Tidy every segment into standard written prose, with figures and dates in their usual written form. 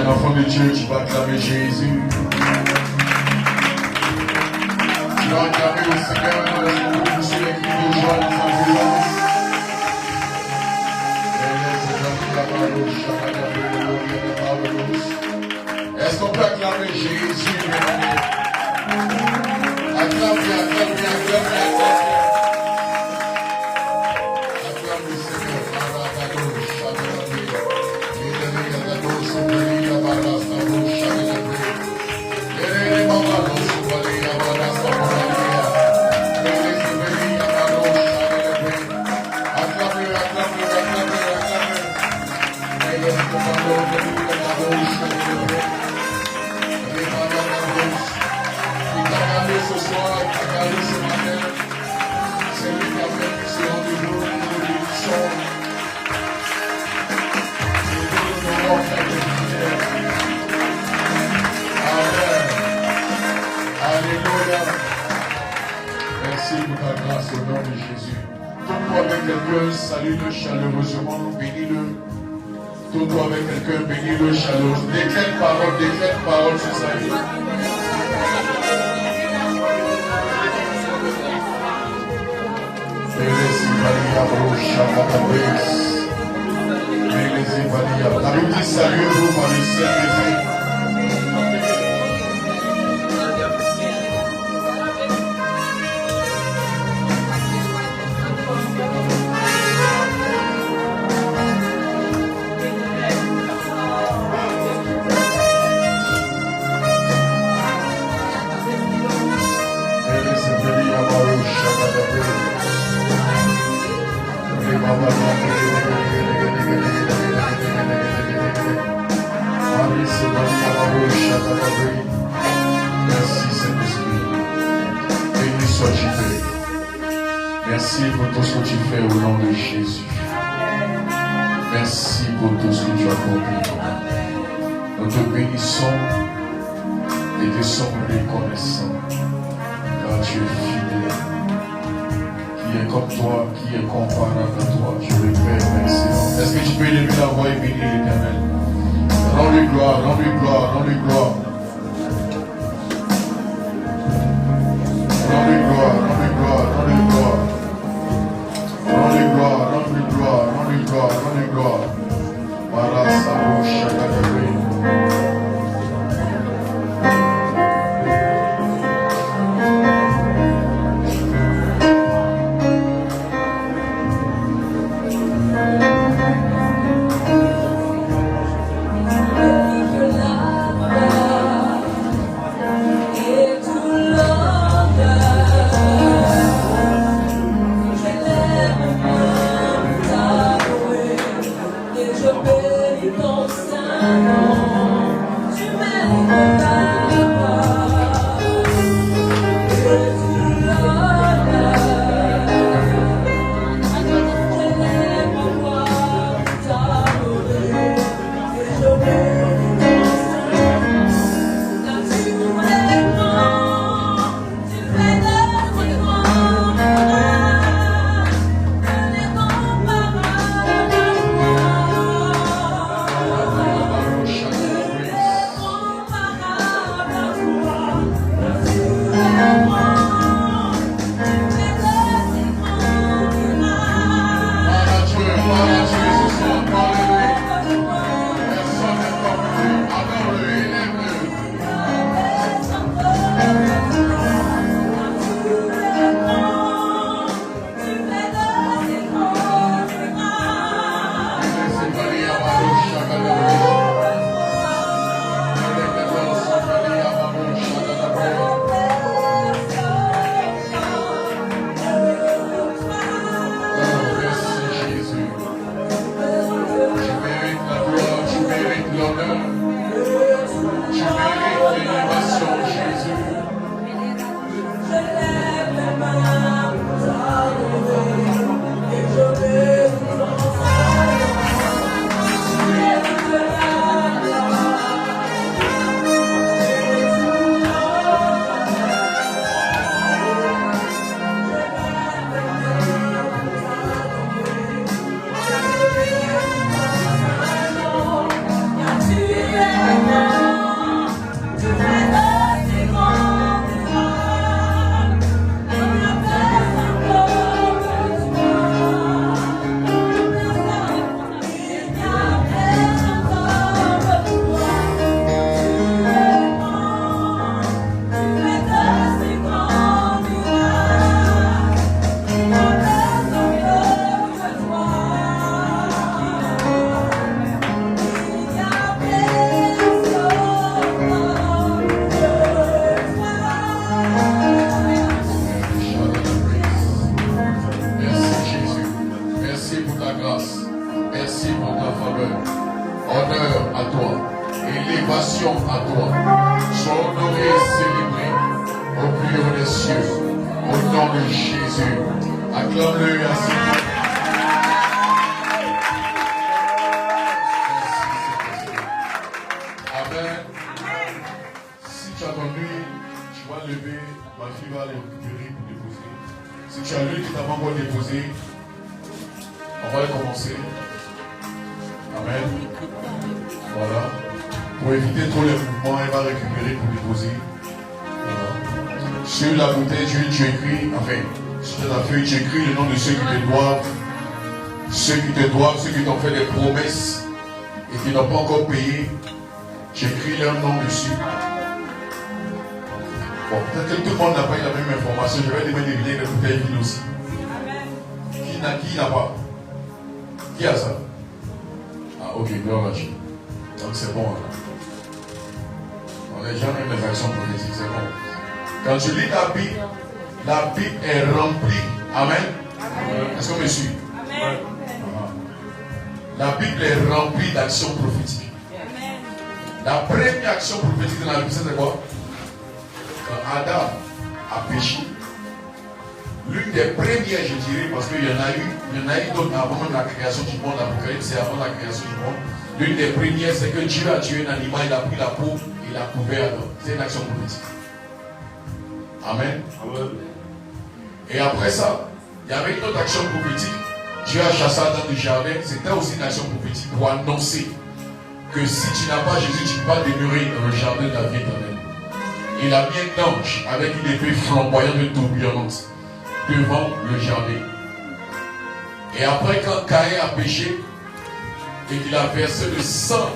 un enfant de Dieu, tu vas acclamer Jésus. Tu vas acclamer le Seigneur sur les cris de joie dans sa présence. Est-ce qu'on peut acclamer Jésus? Acclame, acclame, acclame. Ce soir, regardez ce matin, c'est lui qui a fait ce rendez-vous de bénédiction. Amen. Alléluia. Merci pour ta grâce au nom de Jésus. Tourne-toi avec quelqu'un, salue-le chaleureusement, bénis-le. Tourne-toi avec quelqu'un, bénis-le chaleureusement. Déclare parole sur sa vie. La Bible dit saluez-vous par le Saint-Esprit. Merci Saint-Esprit. Béni sois-tu fait. Merci pour tout ce que tu fais au nom de Jésus. Merci pour tout ce que tu as accompli. Nous te bénissons et te sommes reconnaissants car tu es fidèle. Qui est comme toi, qui est comparable à toi, tu es le Père excellent. Est-ce que tu peux élever la voix et bénir l'Éternel? Rends-lui gloire, rends-lui gloire, rends-lui gloire. Rends-lui gloire, rends-lui gloire, rends-lui gloire. Rends-lui gloire, rends-lui gloire, rends-lui gloire, rends-lui gloire. Marasabo Shakadabe. honneur à toi, élévation à toi. Sois honoré et célébré au plus haut des cieux, au nom de Jésus. Acclame-le et ainsi. Amen. Si tu as ton nuit, tu vas lever, ma fille va aller récupérer pour déposer. Si tu as l'huile qui t'a pas encore déposé, on va commencer. Amen. Voilà. Pour éviter trop les mouvements, elle va récupérer pour déposer. Voilà. Sur la bouteille d'huile, tu écris, enfin, sur la feuille, tu écris le nom de ceux qui te doivent, ceux qui t'ont fait des promesses et qui n'ont pas encore payé. Tu écris leur nom dessus. Bon, peut-être que tout le monde n'a pas eu la même information. Je vais demander des bouteilles vides aussi. Qui n'a pas? Qui a ça? Ah, ok, gloire à Dieu. Donc c'est bon. On n'est jamais dans les actions prophétiques, c'est bon. Quand tu lis la Bible est remplie. Amen. Est-ce qu'on me suit? Amen. La Bible est remplie d'actions prophétiques. La première action prophétique dans la Bible, c'est quoi? Quand Adam a péché, l'une des premières, je dirais, parce qu'il y en a eu d'autres avant même la création du monde, l'Apocalypse, c'est avant la création du monde. L'une des premières, c'est que Dieu a tué un animal, il a pris la peau, il a couvert l'homme. C'est une action prophétique. Amen. Amen. Et après ça, il y avait une autre action prophétique. Dieu a chassé Adam du jardin, c'était aussi une action prophétique pour annoncer que si tu n'as pas Jésus, tu ne peux pas demeurer dans le jardin de la vie éternelle. Il a mis un ange avec une épée flamboyante et tourbillonnante devant le jardin. Et après, quand Caïn a péché et qu'il a versé le sang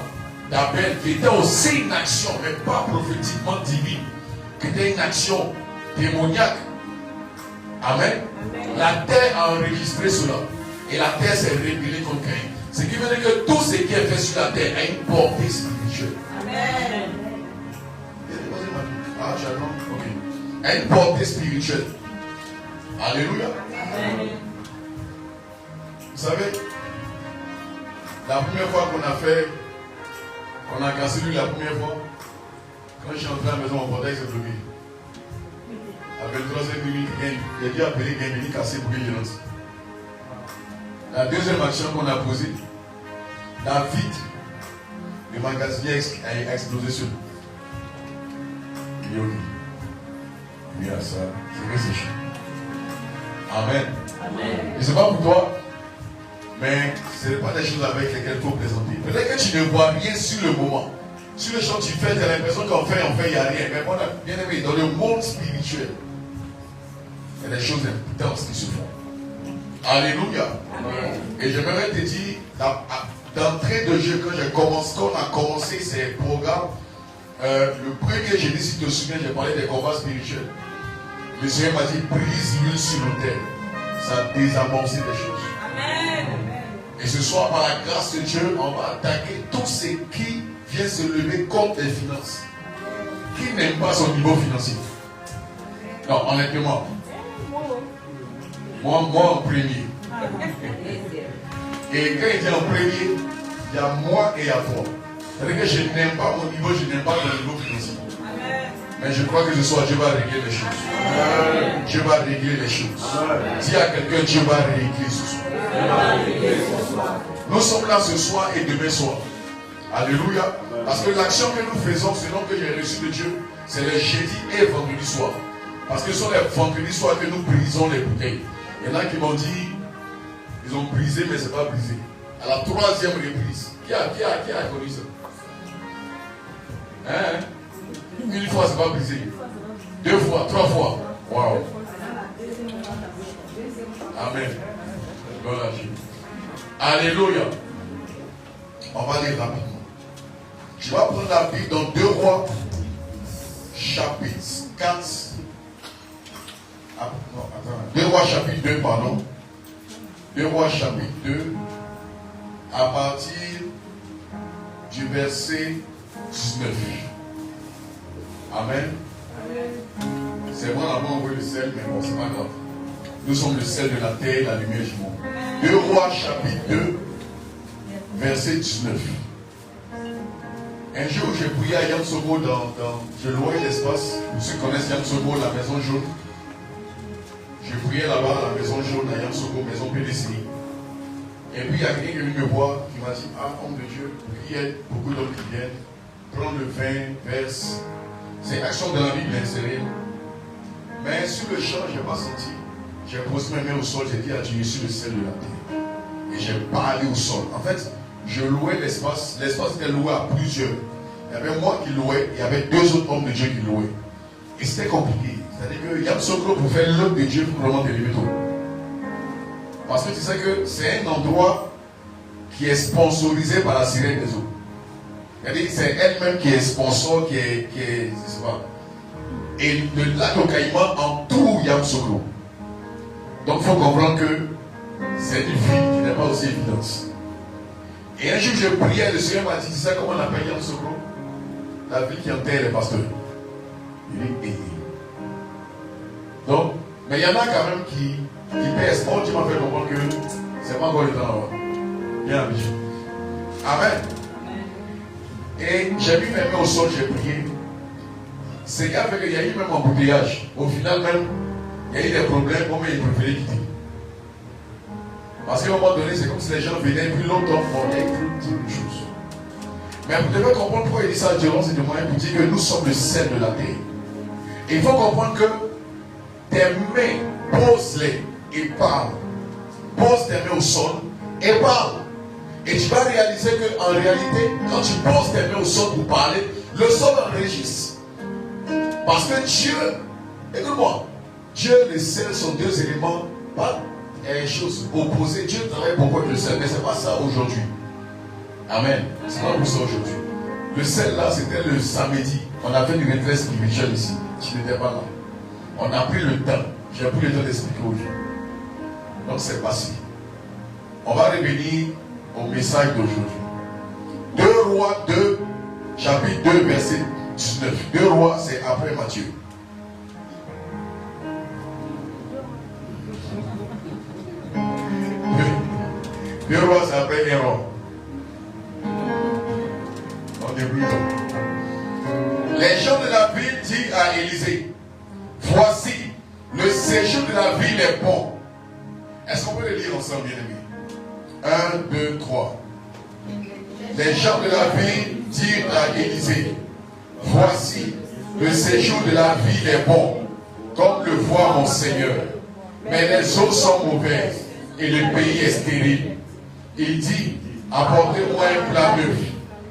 d'Abel, qui était aussi une action, mais pas prophétiquement divine, qui était une action démoniaque. Amen. La terre a enregistré cela. Et la terre s'est rébellée contre Caïn. Ce qui veut dire que tout ce qui est fait sur la terre a une portée spirituelle. Amen. Ah, j'attends. Ok. A une portée spirituelle. Alléluia. Amen. Vous savez, la première fois qu'on a cassé lui la première fois, quand je suis entré à la maison, mon portail s'est bloqué. À 23h minutes, il a dit appeler Gain, casser pour qu'il lance. La deuxième action qu'on a posée, la vitre, le magasinier a explosé sur nous. Il dit ok. Il dit à ça, c'est que c'est chaud. Amen. Amen. Et c'est pas pour toi, mais ce n'est pas des choses avec lesquelles il faut présenter. Peut-être que tu ne vois rien sur le moment. Sur le champ, tu fais, tu as l'impression qu'en fait, il n'y a rien. Mais voilà, bien aimé, dans le monde spirituel, il y a des choses intenses qui se font. Alléluia. Amen. Et j'aimerais te dire, d'entrée de jeu, quand on a commencé ces programmes, le premier jeudi, si tu te souviens, j'ai parlé des combats spirituels. Le Seigneur m'a dit, brise l'huile sur nos terres. Ça a désamorcé des choses. Amen. Et ce soir, par la grâce de Dieu, on va attaquer tout ce qui vient se lever contre les finances. Qui n'aime pas son niveau financier? Non, honnêtement. Moi en premier. Et quand il dit en premier, il y a moi et il y a toi. C'est-à-dire que je n'aime pas mon niveau, je n'aime pas ton niveau financier. Mais je crois que ce soir, Dieu va régler les choses. Amen. Dieu va régler les choses. Dis à quelqu'un, Dieu va régler ce soir. Nous sommes là ce soir et demain soir. Alléluia. Parce que l'action que nous faisons, selon que j'ai reçu de Dieu, c'est le jeudi et vendredi soir. Parce que ce sont les vendredis soirs que nous brisons les bouteilles. Il y en a qui m'ont dit, ils ont brisé, mais ce n'est pas brisé. À la troisième reprise, qui a connu ça? Hein? Une fois, ce n'est pas brisé. Deux fois, trois fois. Waouh. Amen. Gloire à Dieu. Alléluia. On va lire rapidement. Je vais prendre la Bible dans 2 Rois, chapitre 4. Ah, non, attends. 2 Rois, chapitre 2, pardon. 2 Rois, chapitre 2. À partir du verset 19. Amen. C'est bon d'avoir envoyé le sel, mais bon, c'est pas grave. Nous sommes le sel de la terre et la lumière du monde. 2 Rois, chapitre 2, verset 19. Un jour, j'ai prié à Yamsogo je louais l'espace. Ceux qui connaissent Yamsogo, la maison jaune. Je priais là-bas à la maison jaune à Yamsogo, maison PDCI. Et puis il y a quelqu'un qui est venu me voir qui m'a dit, ah, homme de Dieu, il y a beaucoup d'hommes qui viennent, prends le vin, verse. C'est action de la Bible, c'est réel. Mais sur le champ, je n'ai pas senti. J'ai posé mes mains au sol, j'ai dit à Dieu, je suis le sel de la terre. Et j'ai parlé au sol. En fait, je louais l'espace. L'espace était loué à plusieurs. Il y avait moi qui louais, il y avait deux autres hommes de Dieu qui louaient. Et c'était compliqué. C'est-à-dire que Yamsogo, pour faire l'œuvre de Dieu, il faut vraiment t'élever tôt. Parce que tu sais que c'est un endroit qui est sponsorisé par la sirène des eaux. C'est-à-dire que c'est elle-même qui est sponsor, qui est je sais pas. Et le lac au Caïman entoure Yamsogo. Donc il faut comprendre que c'est une ville qui n'est pas aussi évidente. Et un jour je priais, le Seigneur m'a dit, tu sais comment on appelle Yamsogo? La ville qui enterre les pasteurs. Il dit, donc, mais il y en a quand même qui pèsent. Bon, tu m'as fait comprendre que c'est pas encore le temps là-bas. Bien, Bichou. Amen. Et j'ai mis mes mains au sol, j'ai prié. C'est qu'à fait qu'il y a eu même un embouteillage. Au final même, il y a eu des problèmes, bon, mais ils préféraient quitter. Parce qu'à un moment donné, c'est comme si les gens venaient, puis longtemps, on est plus de choses. Mais vous devez comprendre pourquoi il dit ça à Jérôme, c'est de moyen pour dire que nous sommes le sel de la terre. Et il faut comprendre que tes mains, pose-les et parle. Pose tes mains au sol et parle. Et tu vas réaliser qu'en réalité, quand tu poses tes mains au sol pour parler, le sol enregistre. Parce que Dieu, écoute-moi, Dieu et le sel sont deux éléments, pas des choses opposées. Dieu travaille beaucoup avec le sel, mais ce n'est pas ça aujourd'hui. Amen. C'est pas pour ça aujourd'hui. Le sel là, c'était le samedi. On a fait une retraite spirituelle ici. Tu n'étais pas là. On a pris le temps. J'ai pris le temps d'expliquer aujourd'hui. Donc c'est passé. On va revenir au message d'aujourd'hui. 2 Rois 2, chapitre 2, verset 19. 2 Rois, c'est après Matthieu. 2 Rois, c'est après Héron. On débrouille donc. Les gens de la ville disent à Élisée, voici, le séjour de la ville est bon. Est-ce qu'on peut le lire ensemble, bien-aimés? 1, 2, 3. Les gens de la ville dirent à Élisée, voici, le séjour de la ville est bon, comme le voit mon Seigneur. Mais les eaux sont mauvaises et le pays est stérile. Il dit, apportez-moi un plat neuf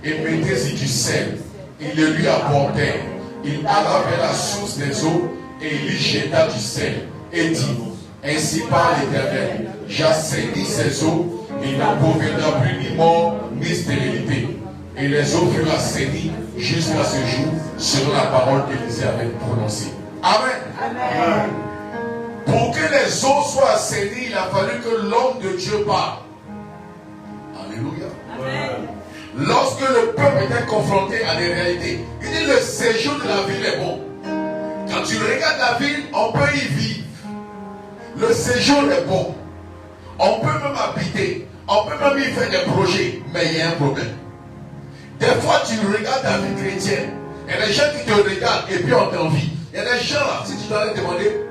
et mettez-y du sel. Ils le lui apportèrent. Il alla vers la source des eaux et il y jeta du sel. Et dit, ainsi parle l'Éternel, j'assainis ces eaux, il n'en proviendra plus ni mort ni stérilité. Et les eaux furent assainies jusqu'à ce jour, selon la parole qu'Élisée avait prononcée. Amen. Amen. Pour que les eaux soient assainies, il a fallu que l'homme de Dieu parle. Alléluia. Amen. Lorsque le peuple était confronté à des réalités, il dit le séjour de la ville est bon. Quand tu regardes la ville, on peut y vivre. Le séjour est bon. On peut même habiter. On peut même y faire des projets. Mais il y a un problème. Des fois, tu regardes la vie chrétienne. Il y a des gens qui te regardent et puis on t'envie. Il y a des gens là, si tu dois leur demander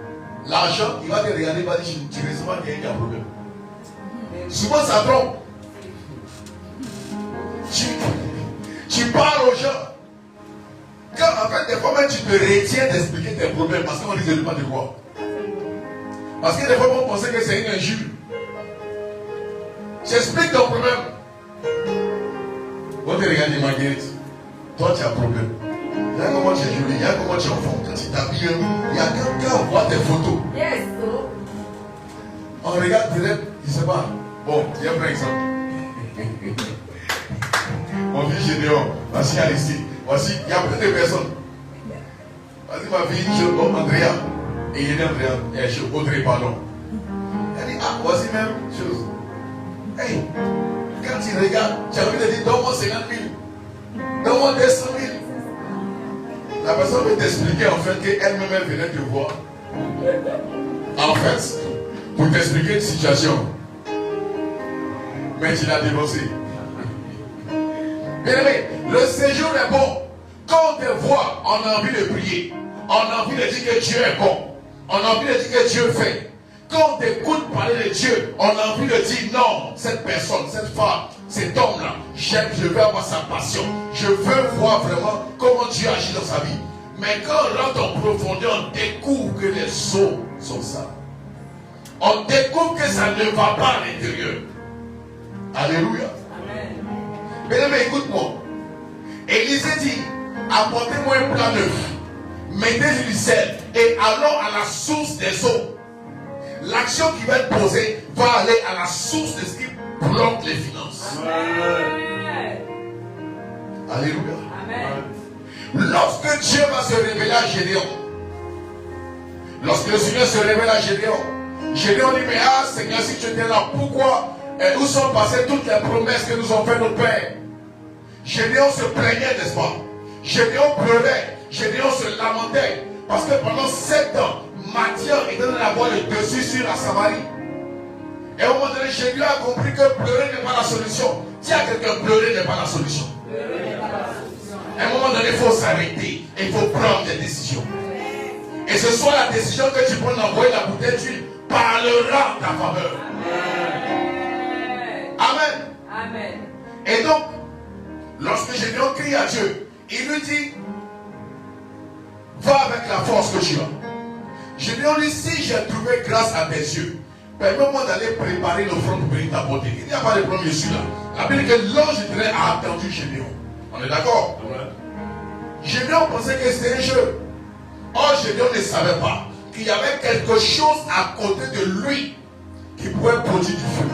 l'argent, il va te regarder, il va dire tu ne sais pas qu'il y a un problème. Souvent ça trompe. Tu parles aux gens. Quand en fait, des fois même tu te retiens d'expliquer tes problèmes parce qu'on ne dit pas de quoi. Parce que des fois on pensait que c'est une injure. J'explique ton problème. On te regarde Marguerite. Toi tu as un problème. Il y a comment tu es jolie, il y a comment tu es en forme. Quand tu t'habilles, il y a quelqu'un qui voit tes photos. Yes. On regarde peut-être, je ne sais pas. Bon, tiens par exemple. Mon fils Gédéon, voici Alexis. Voici, il y a plein de personnes. Voici ma fille, je m'appelle Andrea. Et il est Andrea, et Audrey, pardon. Elle dit, ah, voici même chose. Hey, quand tu regardes, tu as envie de dire, donne-moi 50 000. Donne-moi 200 000. La personne veut t'expliquer en fait qu'elle-même elle venait te voir. En fait, pour t'expliquer une situation. Mais tu l'as dénoncé. Bien aimé, le séjour est bon. Quand on te voit, on a envie de prier. On a envie de dire que Dieu est bon. On a envie de dire que Dieu fait. Quand on t'écoute parler de Dieu, on a envie de dire non, cette personne, cette femme, cet homme-là, j'aime, je veux avoir sa passion. Je veux voir vraiment comment Dieu agit dans sa vie. Mais quand on rentre en profondeur, on découvre que les eaux sont sales. On découvre que ça ne va pas à l'intérieur. Alléluia. Amen. Bien-aimé, écoute-moi. Élisée dit, apportez-moi un plat neuf, mettez du sel et allons à la source des eaux. L'action qui va être posée va aller à la source de ce qui bloque les finances. Amen. Alléluia. Amen. Lorsque Dieu va se révéler à Gédéon, lorsque le Seigneur se révèle à Gédéon, Gédéon dit, mais ah Seigneur, si tu étais là, pourquoi, où sont passées toutes les promesses que nous ont fait nos pères? Gédéon se plaignait, n'est-ce pas? Gédéon pleurait, Gédéon se lamentait, parce que pendant 7 ans, Matthieu était dans la voie de dessus sur la Samarie. Et au moment donné, Jésus a compris que pleurer n'est pas la solution. Dis à quelqu'un, pleurer n'est pas la solution. À un moment donné, il faut s'arrêter et il faut prendre des décisions. Et ce soit la décision que tu prends d'envoyer la bouteille d'huile parlera en ta faveur. Amen. Amen. Et donc, lorsque Gédéon crie à Dieu, il lui dit, va avec la force que tu as. Gédéon dit, si j'ai trouvé grâce à tes yeux, permets-moi d'aller préparer l'offrande pour venir t'apporter. Il n'y a pas de problème, je suis là. La Bible dit que l'ange d'Éternel a attendu Gédéon. On est d'accord? Gédéon pensait que c'était un jeu. Or, Gédéon ne savait pas qu'il y avait quelque chose à côté de lui qui pouvait produire du feu.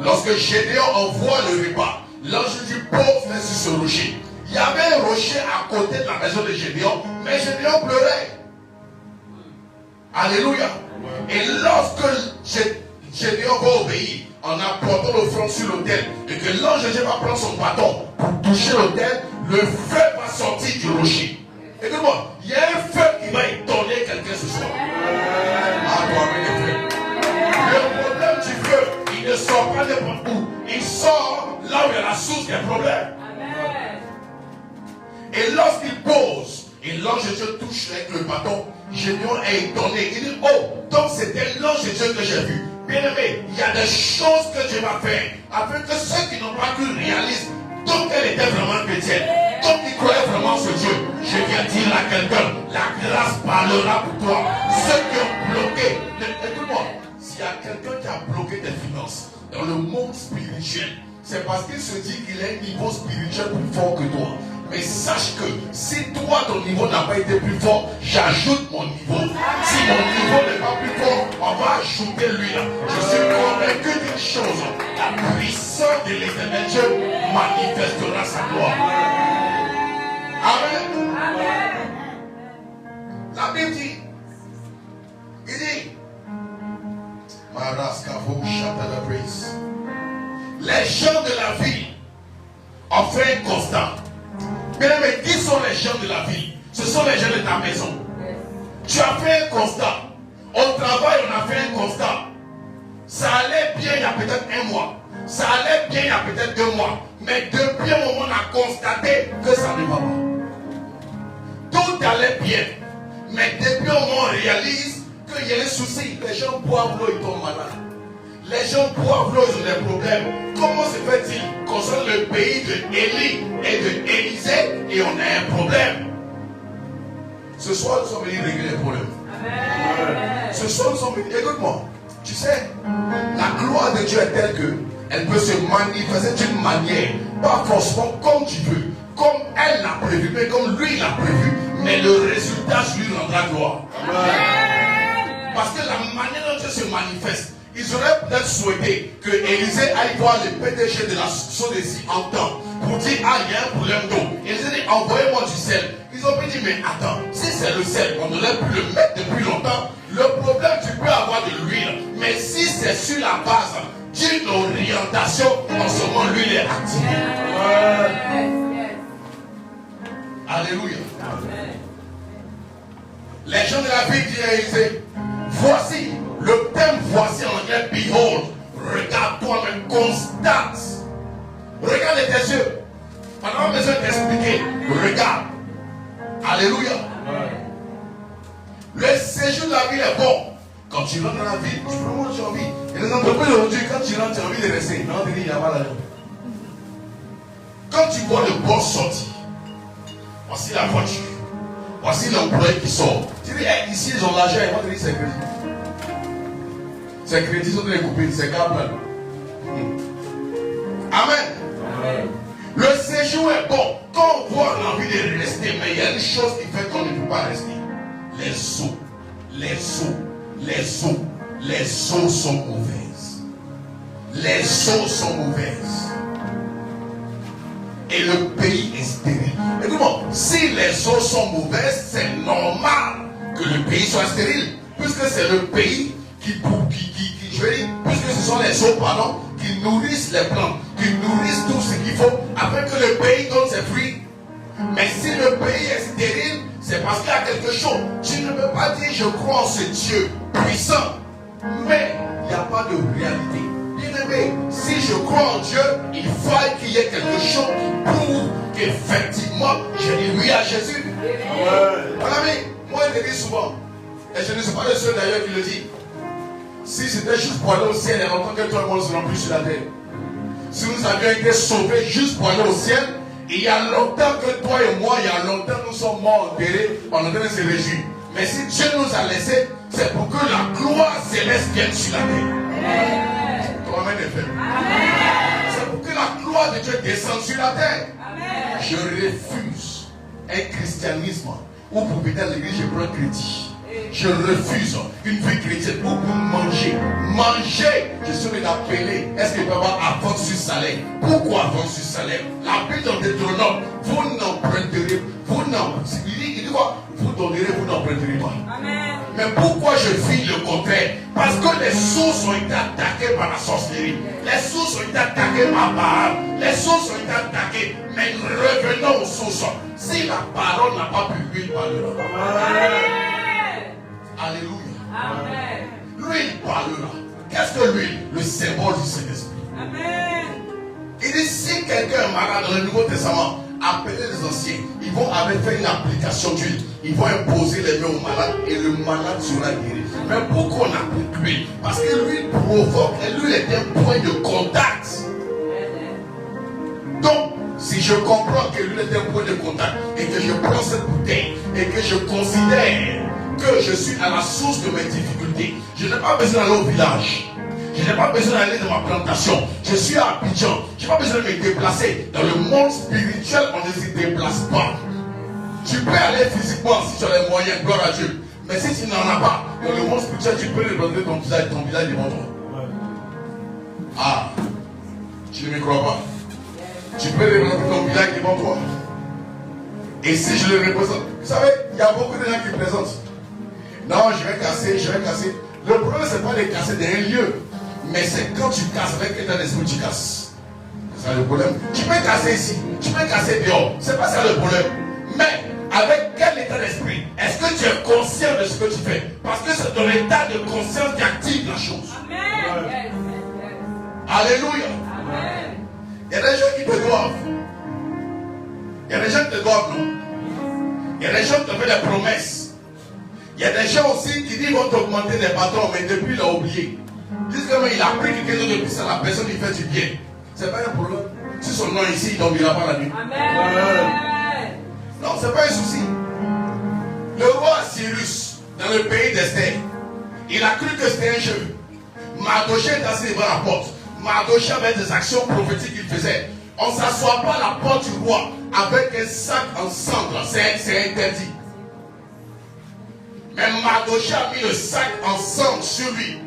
Lorsque Gédéon envoie le repas, l'ange dit, pose sur ce rocher. Il y avait un rocher à côté de la maison de Gédéon, mais Gédéon pleurait. Alléluia. Et lorsque Gédéon va obéir en apportant l'offrande sur l'autel et que l'ange de Dieu va prendre son bâton pour toucher l'autel, le feu va sortir du rocher. Écoute-moi, il y a un feu qui va étonner quelqu'un ce soir. Ah, toi, le problème du feu, il ne sort pas n'importe où. Il sort là où il y a la source des problèmes. Et lorsqu'il pose, et l'ange de Dieu touche avec le bâton, Gédéon est étonné. Il dit, oh, donc c'était l'ange de Dieu que j'ai vu. Bien aimé, il y a des choses que Dieu va faire afin que ceux qui n'ont pas cru réalisent donc elle était vraiment chrétienne, donc ils croyaient vraiment ce Dieu. Je viens dire à quelqu'un, la grâce parlera pour toi. Ceux qui ont bloqué, écoute-moi, s'il y a quelqu'un qui a bloqué tes finances dans le monde spirituel, c'est parce qu'il se dit qu'il a un niveau spirituel plus fort que toi. Mais sache que si toi ton niveau n'a pas été plus fort, j'ajoute mon niveau. Si mon niveau n'est pas plus fort, on va ajouter lui là. Je suis convaincu d'une chose, la puissance de l'Éternel Dieu manifestera sa gloire. Amen. Amen. La Bible dit, il dit, les gens de la ville ont fait un constat. Bien aimé, qui sont les gens de la ville? Ce sont les gens de ta maison. Tu as fait un constat. Au travail, on a fait un constat. Ça allait bien il y a peut-être un mois. Ça allait bien il y a peut-être 2 mois. Mais depuis un moment, on a constaté que ça ne va pas. Tout allait bien. Mais depuis un moment, on réalise qu'il y a des soucis. Les gens boivent l'eau, ils tombent malades. Les gens boivent l'eau, ils ont des problèmes. Comment se fait-il qu'on soit le pays de Élie et de Élisée et on a un problème? Ce soir, nous sommes venus régler les problèmes. Amen. Ce soir, nous sommes venus. Écoute-moi, tu sais, la gloire de Dieu est telle qu'elle peut se manifester d'une manière, pas forcément comme tu veux, comme elle l'a prévu, mais comme lui l'a prévu, mais le résultat, lui rendra gloire. Amen. Parce que la manière dont Dieu se manifeste, ils auraient peut-être souhaité que Élisée aille voir le PDG de la Sodécie en temps pour dire, ah, il y a un problème d'eau. Élisée dit, envoyez-moi du sel. Ils ont dit, mais attends, si c'est le sel, on aurait pu le mettre depuis longtemps. Le problème, tu peux avoir de l'huile. Mais si c'est sur la base d'une orientation, en ce moment, l'huile est activée. Alléluia. Les gens de la ville disent à Élisée, voici. Le thème voici en anglais, behold, regarde toi-même, constate. Regarde tes yeux. On n'a pas besoin d'expliquer. Regarde. Alléluia. Le séjour de la ville est bon. Quand tu rentres dans la ville, tu prends moins envie. Et les entreprises aujourd'hui, quand tu rentres, tu as envie de rester. Non, il n'y a pas l'argent. Quand tu vois le boss sortir, voici la voiture, voici l'employé qui sort. Tu dis, hey, ici ils ont l'argent, ils vont te dire c'est crédit. C'est crédit, ils ont les coupés, c'est câble. Amen. Le séjour est bon. Quand on voit on a envie de rester, mais il y a une chose qui fait qu'on ne peut pas rester. Les eaux, les eaux, les eaux, les eaux sont mauvaises. Les eaux sont mauvaises. Et le pays est stérile. Écoute-moi, si les eaux sont mauvaises, c'est normal que le pays soit stérile. Puisque c'est le pays je veux dire, puisque ce sont les eaux, pardon, qui nourrissent les plantes, qui nourrissent tout ce qu'il faut, afin que le pays donne ses fruits. Mais si le pays est stérile, c'est parce qu'il y a quelque chose. Tu ne peux pas dire je crois en ce Dieu puissant, mais il n'y a pas de réalité. Bien-aimé, si je crois en Dieu, il faut qu'il y ait quelque chose qui prouve qu'effectivement je dis oui à Jésus. Mon ami, moi je le dis souvent, et je ne suis pas le seul d'ailleurs qui le dit. Si c'était juste pour aller au ciel, il y a longtemps que tout le monde ne sera plus sur la terre. Si nous avions été sauvés juste pour aller au ciel, il y a longtemps que toi et moi, il y a longtemps nous sommes morts enterrés, on est en train de se réjouir. Mais si Dieu nous a laissés, c'est pour que la gloire céleste vienne sur la terre. Toi-même est fait. C'est pour que la gloire de Dieu descende sur la terre. Amen. Je refuse un christianisme où pour peut-être l'église je prends un crédit. Je refuse une vie chrétienne pour manger. Manger, je suis appelé. Est-ce qu'il peut y avoir avance sur salaire? Pourquoi avance sur salaire? La Bible dans Deutéronome, vous n'emprunterez, il dit quoi? Vous donnerez, vous n'emprunterez pas. Amen. Mais pourquoi je vis le contraire? Parce que les sources ont été attaquées par la sorcellerie. Les sources ont été attaquées par Baal. Les sources ont été attaquées. Mais revenons aux sources. Si la parole n'a pas pu, l'huile parlera. Amen. Alléluia. Amen. L'huile parlera. Qu'est-ce que l'huile? Le symbole du Saint-Esprit. Amen. Il dit si quelqu'un est malade dans le Nouveau Testament, appelez les anciens. Ils vont avec faire une application d'huile. Ils vont imposer les mains au malade et le malade sera guéri. Mais pourquoi on applique l'huile? Parce que l'huile provoque et l'huile est un point de contact. Donc, si je comprends que l'huile est un point de contact et que je prends cette bouteille et que je considère que je suis à la source de mes difficultés, je n'ai pas besoin d'aller au village. Je n'ai pas besoin d'aller dans ma plantation. Je suis à Abidjan. Je n'ai pas besoin de me déplacer. Dans le monde spirituel, on ne se déplace pas. Tu peux aller physiquement si tu as les moyens, gloire à Dieu. Mais si tu n'en as pas, dans le monde spirituel, tu peux représenter ton visage devant toi. Ah, tu ne me crois pas. Tu peux représenter ton visage devant toi. Et si je le représente, vous savez, il y a beaucoup de gens qui présentent. Non, je vais casser, je vais casser. Le problème, ce n'est pas de casser d'un lieu. Mais c'est quand tu casses avec l'état d'esprit, tu casses. C'est ça le problème. Tu peux casser ici, tu peux casser dehors. C'est pas ça le problème. Mais avec quel état d'esprit? Est-ce que tu es conscient de ce que tu fais? Parce que c'est ton état de conscience qui active la chose. Amen. Yes. Alléluia. Amen. Il y a des gens qui te doivent. Il y a des gens qui te doivent, non? Il y a des gens qui te font des promesses. Il y a des gens aussi qui disent qu'ils vont t'augmenter des patrons, mais depuis il a oublié. Ils disent que il a pris quelque chose de plus à la personne qui fait du bien. C'est pas un problème. Si son nom ici, il ne dormira pas la nuit. Amen. Non, c'est pas un souci. Le roi Cyrus, dans le pays d'Esther, il a cru que c'était un jeu. Mardochée est assis devant la porte. Mardochée avait des actions prophétiques qu'il faisait. On ne s'assoit pas à la porte du roi avec un sac en cendres. C'est interdit. Mais Mardochée a mis le sac en cendres sur lui.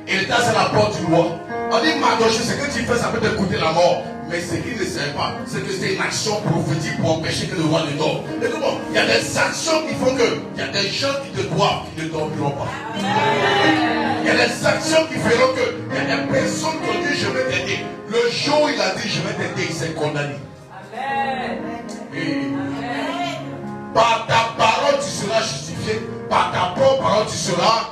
Il était à la porte du roi. On dit Mardochée, ce que tu fais, ça peut te coûter la mort. Mais ce qu'il ne savait pas, c'est que c'est une action prophétique pour empêcher que le roi ne dorme. Et tout le monde, il y a des actions qui font que, il y a des gens qui te doivent, qui ne dormiront pas. Il y a des actions qui feront que, il y a des personnes qui ont dit je vais t'aider. Le jour où il a dit je vais t'aider, il s'est condamné. Amen. Et par ta parole, tu seras justifié. Par ta propre parole, tu seras.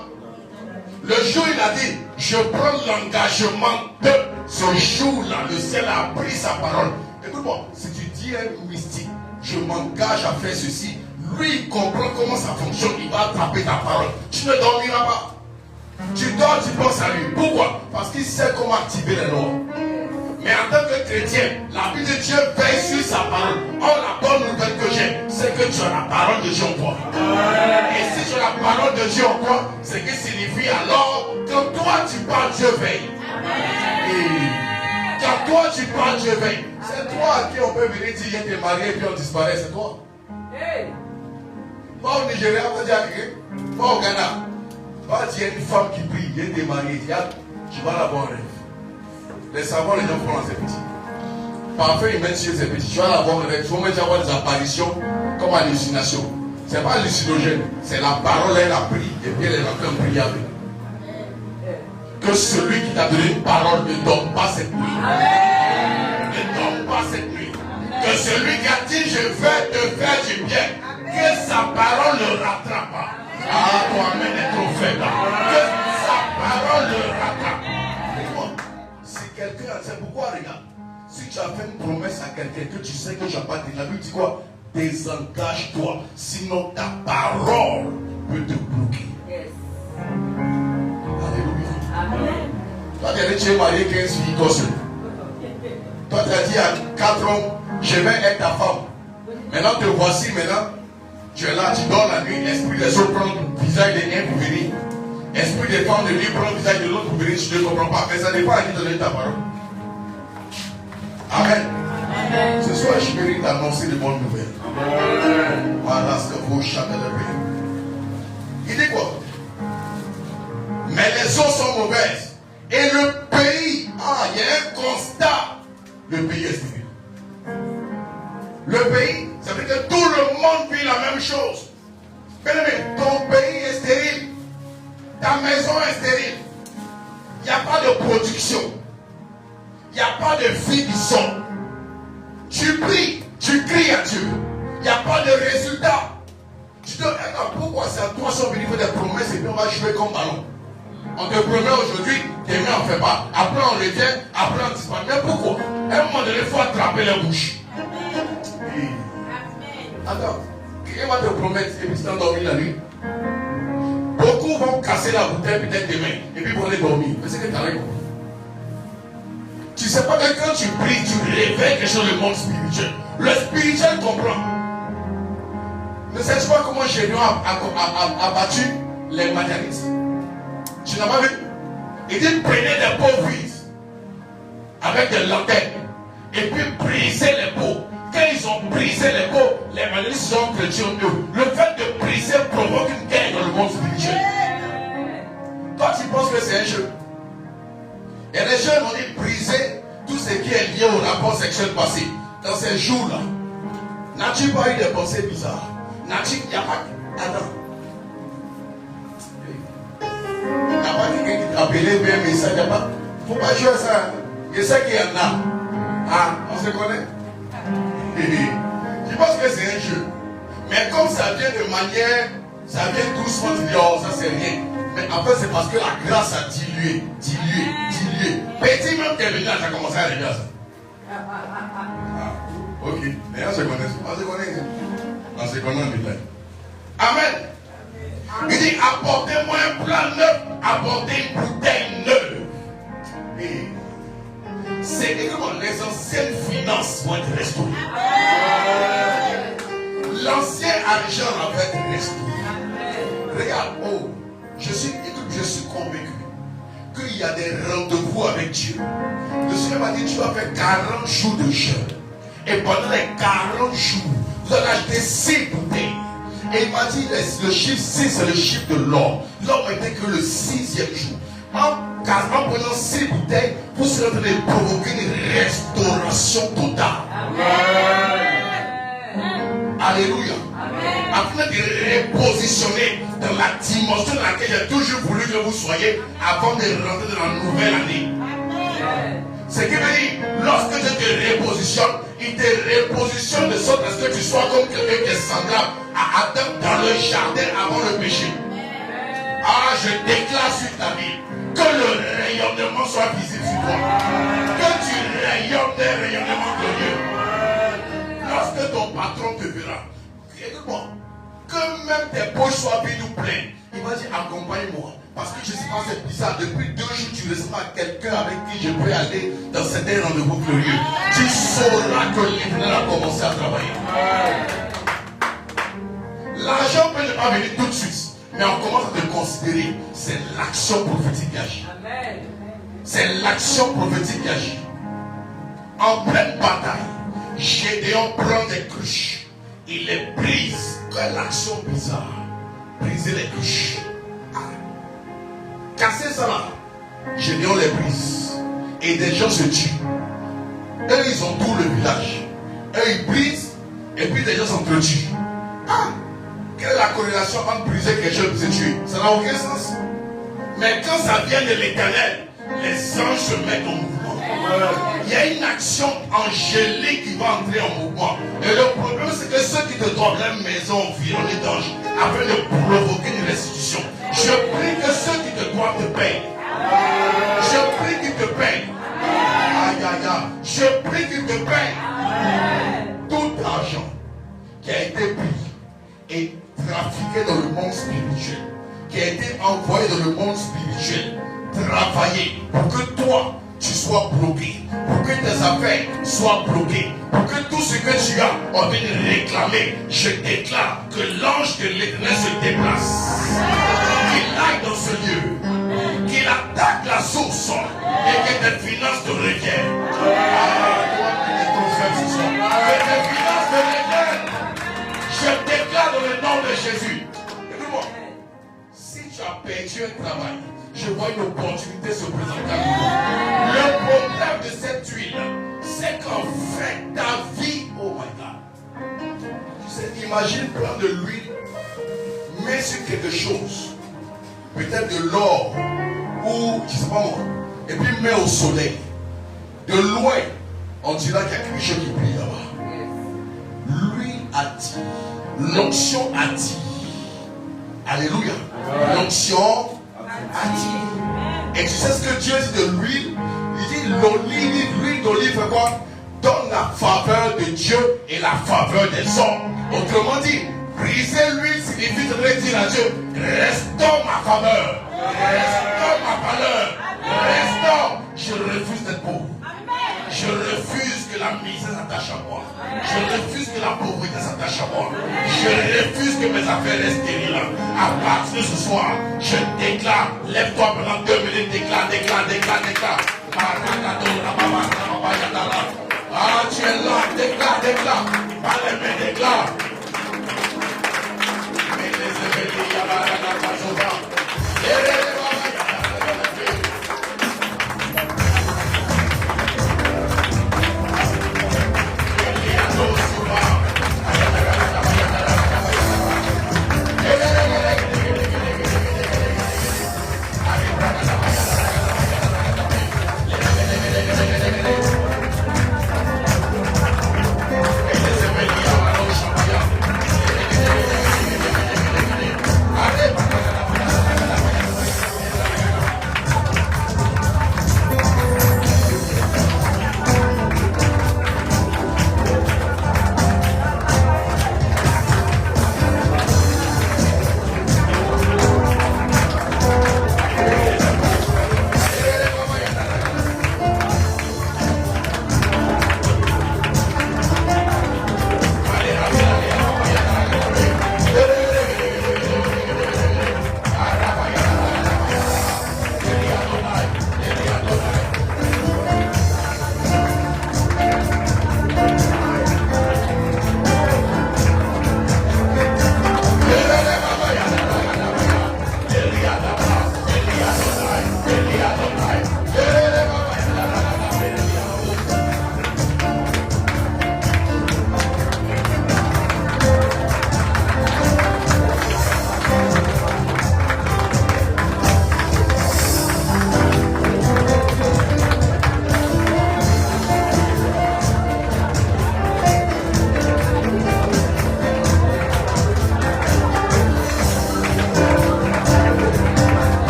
Le jour il a dit, je prends l'engagement de ce jour-là, le ciel a pris sa parole. Écoute-moi, si tu dis qui est mystique, je m'engage à faire ceci. Lui, il comprend comment ça fonctionne. Il va attraper ta parole. Tu ne dormiras pas. Tu dors, tu penses à lui. Pourquoi? Parce qu'il sait comment activer les lois. Mais en tant que chrétien, la vie de Dieu veille sur sa parole. Or, la bonne nouvelle que j'ai, c'est que tu as la parole de Dieu en toi. Et si tu as la parole de Dieu en toi, c'est que signifie alors, quand toi tu parles, Dieu veille. Et quand toi tu parles, Dieu veille. C'est toi à qui on peut venir dire, je t'ai marié et puis on disparaît, c'est toi. Pas au Nigeria, on va dire, pas au Ghana. Pas dire une femme qui prie, je t'ai marié, tu vas l'avoir un rêve. Les savants, les gens font dans ces petits. Parfois, ils mettent sur ces petits. Tu vas l'avoir un rêve. Tu vas même avoir des apparitions comme hallucination. Ce n'est pas hallucinogène. C'est la parole, elle a pris. Et puis elle est en train de prier avec. Que celui qui t'a donné une parole ne dorme pas cette nuit. Ne dorme pas cette nuit. Que celui qui a dit je vais te faire du bien, que sa parole ne rattrape pas. Ah, toi-même est trop faible. Que sa parole ne rattrape. Si quelqu'un, c'est pourquoi regarde, si tu as fait une promesse à quelqu'un que tu sais que tu n'as pas tenu, la Bible dit quoi? Désengage-toi, sinon ta parole peut te bloquer. Yes. Alléluia. Amen. Toi, tu es marié 15 filles, toi seul. Toi, tu as dit à 4 hommes, je vais être ta femme. Maintenant, te voici, maintenant, tu es là, tu dors la nuit, l'esprit des autres prend le visage des uns pour venir. Esprit des femmes de lui prend le visage de l'autre pour venir, tu ne comprends pas. Mais ça dépend à qui donner ta parole. Amen. Amen. Ce soir, je vais t'annoncer de bonnes nouvelles. Voilà ce que vous chantez le pays. Il dit quoi? Mais les eaux sont mauvaises. Et le pays, il y a un constat. Le pays est stérile. Le pays, ça veut dire que tout le monde vit la même chose. Bien-aimé, ton pays est stérile. Ta maison est stérile. Il n'y a pas de production. Il n'y a pas de vie qui sort. Tu pries, tu cries à Dieu. Il n'y a pas de résultat. Tu te dis, pourquoi c'est à toi sont venus faire des promesses et puis on va jouer comme ballon. On te promet aujourd'hui, demain on ne fait pas. Après on revient, après on disparaît. Mais pourquoi? À un moment donné, il faut attraper les bouches. Et... Attends, quelqu'un va te promettre et puis tu t'endormis la nuit. Beaucoup vont casser la bouteille peut-être demain et puis vont aller dormir. Mais c'est que tu n'as rien compris. Tu ne sais pas que quand tu pries, tu réveilles quelque chose du monde spirituel. Le spirituel comprend. Ne sais-tu pas comment Gédéon a battu les Madianites? Tu n'as pas vu? Il dit prenez des pots vides avec des lanternes et puis brisez les pots. Quand ils ont brisé les pots, les Madianites sont chrétiens mieux. Le fait de briser provoque une guerre dans le monde spirituel. Toi tu penses que c'est un jeu. Et les jeunes ont dit briser tout ce qui est lié au rapport sexuel passé. Dans ces jours-là, n'as-tu pas eu des pensées bizarres? N'as-tu pas... Attends. Il n'y a pas quelqu'un qui t'a appelé bien un message. Il n'y a pas... Faut pas jouer ça. Je sais qu'il y en a. Ah, on se connaît? Je pense que c'est un jeu. Mais comme ça vient de manière... Ça vient doucement, tu dis, oh, ça c'est rien. Mais en fait, c'est parce que la grâce a dilué. Petit même qui est venu, ça a commencé à régler ça. Ok. Mais on se connaît. On se connaît en détail. Amen. Il dit, apportez-moi un plat neuf, apportez une bouteille neuve. Et c'est également les anciennes finances vont être restaurées. L'ancien argent va être restauré. Regarde, je suis convaincu qu'il y a des rendez-vous avec Dieu. Le Seigneur m'a dit, tu vas faire 40 jours de jeûne. Et pendant les 40 jours, vous allez acheter 6 bouteilles. Et il m'a dit, le chiffre 6, c'est le chiffre de l'or. L'or n'était que le 6e jour. En prenant 6 bouteilles, vous serez en train de provoquer une restauration totale. Alléluia. Afin de repositionner dans la dimension dans laquelle j'ai toujours voulu que vous soyez avant de rentrer dans la nouvelle année. Ce qui veut dire, lorsque je te repositionne, il te repositionne de sorte à ce que tu sois comme quelqu'un qui est semblable à Adam dans le jardin avant le péché. Ah, je déclare sur ta vie que le rayonnement soit visible sur toi. Que tu rayonnes d'un rayonnement glorieux. lorsque ton patron te verra, écoute-moi, que même tes poches soient vides ou pleines, il va dire accompagne-moi. Parce que je sais pas, c'est bizarre. Depuis 2 jours, tu ne ressembles à quelqu'un avec qui je peux aller dans certains rendez-vous glorieux. Tu sauras que l'Éternel a commencé à travailler. L'argent peut ne pas venir tout de suite, mais on commence à te considérer. C'est l'action prophétique qui agit. C'est l'action prophétique qui agit. En pleine bataille, Gédéon prend des cruches. Il les brise. Quelle action bizarre. Briser les cruches. Casser ça là. Gédéon les brise. Et des gens se tuent. Eux, ils ont tout le village. Eux, ils brisent. Et puis des gens s'entretuent. Quelle est la corrélation entre briser quelque chose et se tuer? Ça n'a aucun sens. Mais quand ça vient de l'Éternel, les anges se mettent en mouvement. Il y a une action angélique qui va entrer en mouvement. Et le problème, c'est que ceux qui te doivent la maison environnée d'anges afin de provoquer une restitution. Je prie que ceux qui te doivent te payent. Je prie qu'ils te payent. Aïe, aïe, aïe. Je prie qu'ils te payent. Tout argent qui a été pris et trafiqué dans le monde spirituel, qui a été envoyé dans le monde spirituel, travailler pour que toi, tu sois bloqué, pour que tes affaires soient bloquées, pour que tout ce que tu as, on vienne réclamer. Je déclare que l'ange de l'Éternel se déplace, qu'il aille dans ce lieu, qu'il attaque la source et que tes finances te reviennent. Toi qui es trop faible ce soir, que tes finances te reviennent. Je déclare dans le nom de Jésus. Écoute-moi, si tu as perdu un travail, je vois une opportunité se présenter à nous. Le problème de cette huile, c'est qu'en fait, ta vie, oh my God. Tu sais, imagine prendre de l'huile, mets sur quelque chose, peut-être de l'or, ou je sais pas moi, et puis mets au soleil. De loin, on dira qu'il y a quelque chose qui brille là-bas. L'huile attire, l'onction attire. Alléluia. L'onction attire. Et tu sais ce que Dieu dit de l'huile? Il dit l'huile d'olive fait quoi? Donne la faveur de Dieu et la faveur des hommes. Autrement dit, briser l'huile signifie de dire à Dieu, restaure ma faveur, restaure ma valeur, restaure. Je refuse d'être pauvre. Je refuse que la misère s'attache à moi. Je refuse que la pauvreté s'attache à moi. Je refuse que mes affaires restent stériles. À partir de ce soir, je déclare, lève-toi pendant 2 minutes, déclare. Ah, tu es là, déclare. Par les mains, déclare.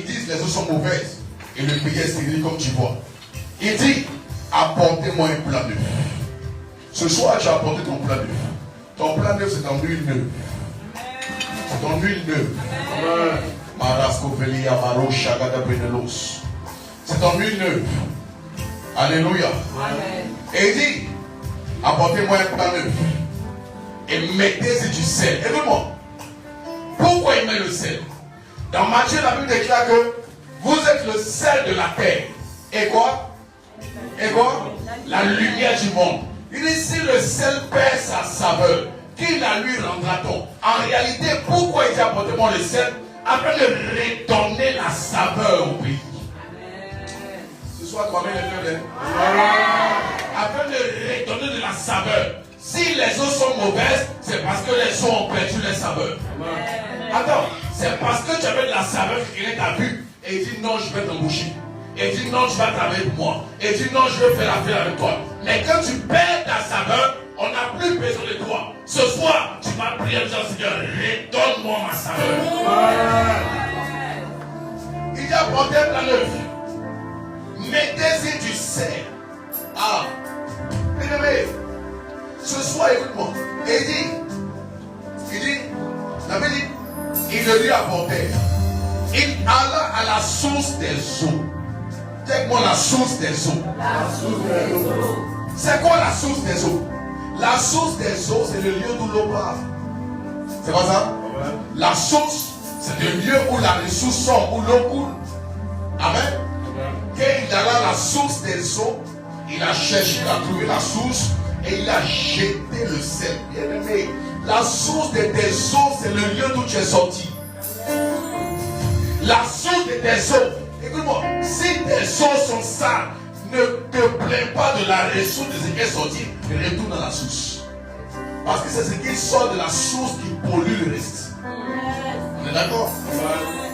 ils disent les eaux sont mauvaises et le pays est stérile comme tu vois. Il dit, apportez-moi un plat neuf. Ce soir, tu as apporté ton plat neuf. Ton plat neuf, c'est en huile neuve. C'est en huile neuve. C'est en huile neuve. Alléluia. Et il dit, apportez-moi un plat neuf. Et mettez-y du sel. Écoute-moi. Pourquoi il met le sel? Dans Matthieu, la Bible déclare que vous êtes le sel de la terre. Et quoi? Et quoi? La lumière du monde. Il dit, si le sel perd sa saveur, qui la lui rendra-t-on? En réalité, pourquoi il dit apportez-moi le sel? Afin de redonner la saveur au pays. Ce soir, toi-même, les frères. Afin de redonner de la saveur. Si les eaux sont mauvaises, c'est parce que les eaux ont perdu les saveurs. Attends, c'est parce que tu avais de la saveur qui t'a vu. Et il dit non, je vais t'embaucher. Et il dit non, je vais travailler avec moi. Et il dit non, je vais faire affaire avec toi. Mais quand tu perds ta saveur, on n'a plus besoin de toi. Ce soir, tu vas prier en disant Seigneur, redonne-moi ma saveur. Il dit apportez un plat neuf. Mettez-y du sel. Ah, bien-aimé, ce soir, écoute-moi. Et il dit, la Bible dit, il le lui apportait. Il alla à la source des eaux. Dis-moi la source des eaux. La source des eaux. C'est quoi la source des eaux? La source des eaux, c'est le lieu d'où l'eau part. C'est pas ça? Ouais. La source, c'est le lieu où la ressource sort, où l'eau coule. Amen. Quand il alla à la source des eaux, il a cherché, il a trouvé la source et il a jeté le sel. Bien aimé, la source de tes eaux, c'est le lieu d'où tu es sorti. La source de tes eaux, écoute-moi, si tes eaux sont sales, ne te plains pas de la ressource de ce qui est sorti, mais retourne dans la source. Parce que c'est ce qui sort de la source qui pollue le reste. On est d'accord?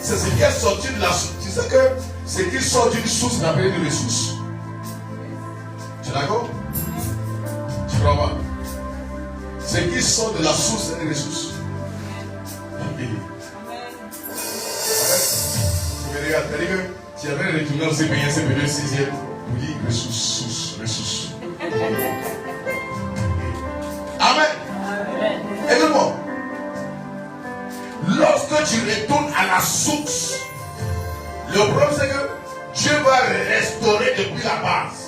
C'est ce qui est sorti de la source. Tu sais que ce qui sort d'une source, c'est appelé une ressource. Tu es d'accord? Tu crois pas? Ce qui sort de la source, c'est une ressource. C'est-à-dire que tu avais retourné au CPI, CP2, 6e, vous dites ressource, ressource. Amen. Écoute-moi. Lorsque tu retournes à la source, le problème c'est que Dieu va restaurer depuis la base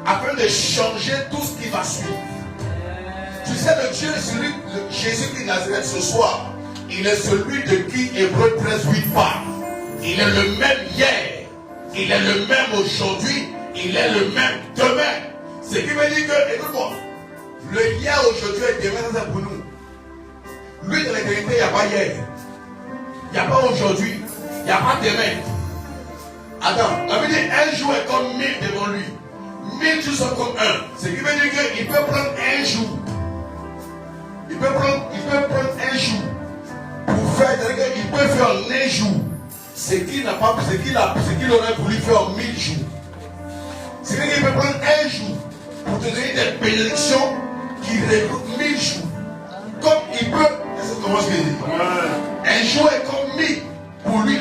afin de changer tout ce qui va suivre. Tu sais, le Dieu, Jésus-Christ de Nazareth ce soir, il est celui de qui Hébreux 13:8 parle. Il est le même hier, il est le même aujourd'hui, il est le même demain. Ce qui veut dire que, écoute-moi, le hier, aujourd'hui et demain, c'est pour nous. Lui, dans l'éternité, il n'y a pas hier, il n'y a pas aujourd'hui, il n'y a pas demain. Attends, la Bible dit un jour est comme 1000 devant lui. 1000 jours sont comme un. Ce qui veut dire qu'il peut prendre un jour. Il peut prendre un jour pour faire, il peut faire en un jour ce qu'il aurait voulu faire en 1000 jours. C'est-à-dire qu'il peut prendre un jour pour te donner des bénédictions qui regroupent 1000 jours. Comme il peut, est-ce que comment je vais dire? Un jour est comme 1000 pour lui.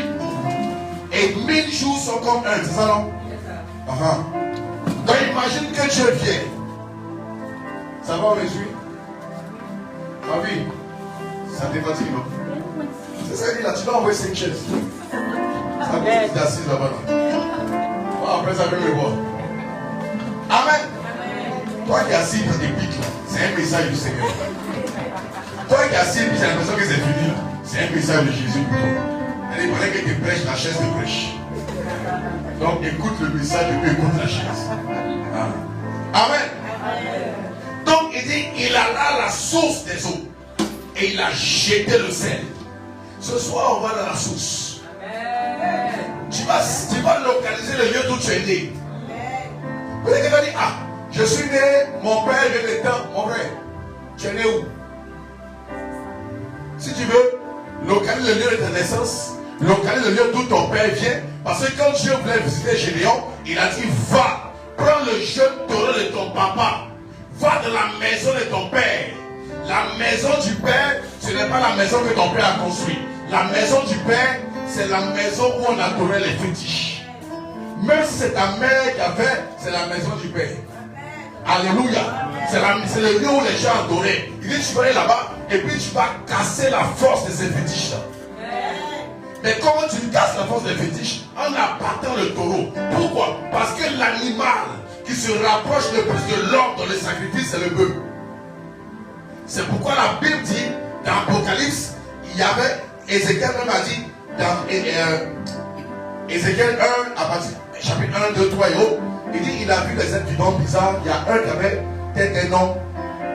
Et 1000 jours sont comme un, c'est ça non? Donc imagine que Dieu vient. Ça va aujourd'hui? Ma vie, ça te fatigue, non? C'est ça qu'il dit là, tu dois envoyer 5 chaises. Ça va être assise là-bas. Bon, après ça va me voir. Amen. Toi qui es assis dans des pics là, c'est un message du Seigneur. Toi qui es assis et puis j'ai l'impression que c'est fini là, c'est un message de Jésus pour toi. Il fallait que tu prêches, la chaise te prêche. Donc écoute le message et puis écoute la chaise. Amen. Donc il dit, il alla à la source des eaux et il a jeté le sel. Ce soir on va dans la source. Tu vas localiser le lieu d'où tu es né. Peut-être que tu vas dire, ah, je suis né, mon père vient de temps, mon frère. Tu es né où? Si tu veux localiser le lieu de ta naissance, localiser le lieu d'où ton père vient, parce que quand Dieu voulait visiter Gédéon, il a dit, va, prends le jeune taureau de ton papa, va dans la maison de ton père. La maison du père, ce n'est pas la maison que ton père a construite. La maison du père, c'est la maison où on adorait les fétiches. Même si c'est ta mère qui a fait, c'est la maison du Père. Alléluia. C'est le lieu où les gens adoraient. Il dit, tu vas aller là-bas et puis tu vas casser la force de ces fétiches-là. Mais comment tu casses la force des fétiches? En abattant le taureau. Pourquoi? Parce que l'animal qui se rapproche le plus de l'homme dans le sacrifice, c'est le bœuf. C'est pourquoi la Bible dit, dans Apocalypse, il y avait, Ézéchiel même a dit, dans Ézéchiel 1, à partir chapitre 1, 2, 3 et autres, il dit, il a vu des êtres vivants bizarres. Il y a un qui avait tête d'un homme,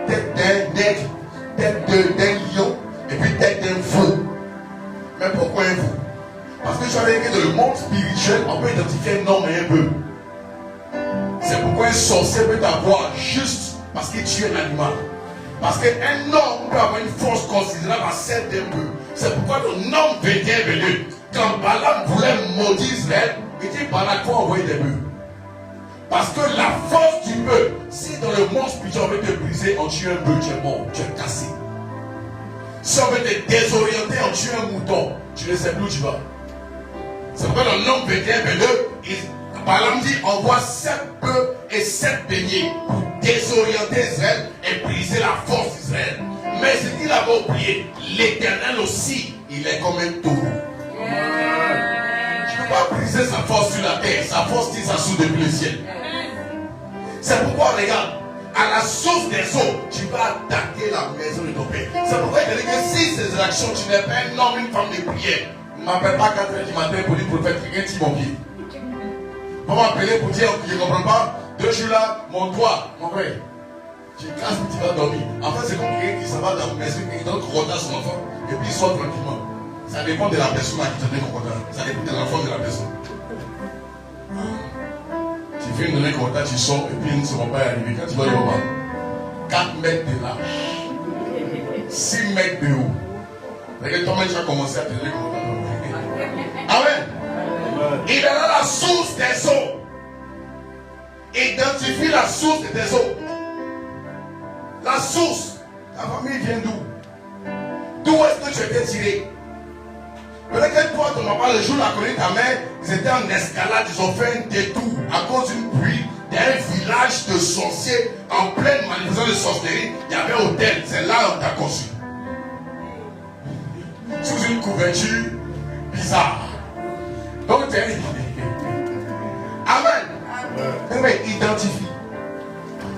tête d'un nègre, tête d'un lion, et puis tête d'un fou. Mais pourquoi un fou? Parce que je savais que dans le monde spirituel, on peut identifier un homme et un bœuf. C'est pourquoi un sorcier peut t'avoir juste parce qu'il tue un animal. Parce qu'un homme peut avoir une force considérable à celle d'un bœuf. C'est pourquoi ton homme est venu. Quand Balaam voulait maudire Israël, il dit Balak, faut envoyer des bœufs. Parce que la force du bœuf, si dans le monde spirituel on veut te briser, on tue un bœuf, tu es mort, tu es cassé. Si on veut te désorienter, on tue un mouton, tu ne sais plus où tu vas. C'est pourquoi dans Nombre 21-22, Balaam dit envoie 7 bœufs et 7 beignets pour désorienter Israël et briser la force d'Israël. Mais ce qu'il avait oublié, l'Éternel aussi, il est comme un taureau. Tu ne peux pas briser sa force sur la terre, sa force qui s'assout depuis le ciel. C'est pourquoi, regarde, à la source des eaux, tu vas attaquer la maison de ton père. C'est pourquoi il dit que si ces actions, tu n'es pas un homme, une femme de prière, ne m'appelle pas 4 h du matin pour dire prophète, quelqu'un tire mon pied. Pour m'appeler pour dire, je ne comprends pas, 2 jours là, mon doigt, mon frère, tu casses et tu vas dormir. En fait, c'est comme quelqu'un qui s'en va dans la maison, qui donne à son enfant, et puis il sort tranquillement. Ça dépend de la personne à qui tu donnes contact. Ça dépend de l'enfant de la personne. Tu fais une donnée contact, tu sors, et puis ils ne seront pas arrivés. Quand tu vas y avoir 4 mètres de large, 6 mètres de haut. Regarde, toi-même, tu vas commencer à te donner contact. Amen. Il est là la source des eaux. Identifie la source des eaux. La source. Ta famille vient d'où? D'où est-ce que tu étais tiré? Peut-être que toi, ton papa, le jour où tu as connu ta mère, ils étaient en escalade, ils ont fait un détour à cause d'une pluie d'un village de sorciers en pleine manifestation de sorcellerie. Il y avait un hôtel, c'est là où tu as conçu. Sous une couverture bizarre. Donc, tu es. Amen. Mais identifie.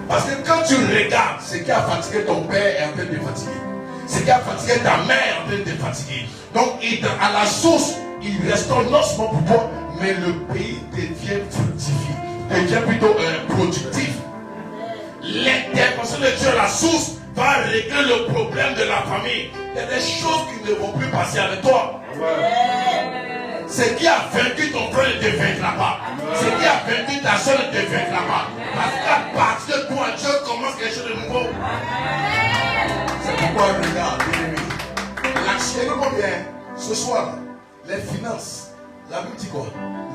Parce que quand tu regardes ce qui a fatigué ton père est en train de fatiguer. Ce qui a fatigué ta mère est en train de fatiguer. Donc, à la source, il restaure non seulement pour toi, mais le pays devient fructifié, devient plutôt productif. L'intervention de Dieu à la source va régler le problème de la famille. Il y a des choses qui ne vont plus passer avec toi. Ce qui a vaincu ton frère ne te vaincra pas. Ce qui a vaincu ta soeur ne te vaincra pas. Parce qu'à partir de toi, Dieu commence quelque chose de nouveau. C'est pourquoi, regarde, bien-aimé, l'action, écoute bien, ce soir, les finances, la Bible dit quoi?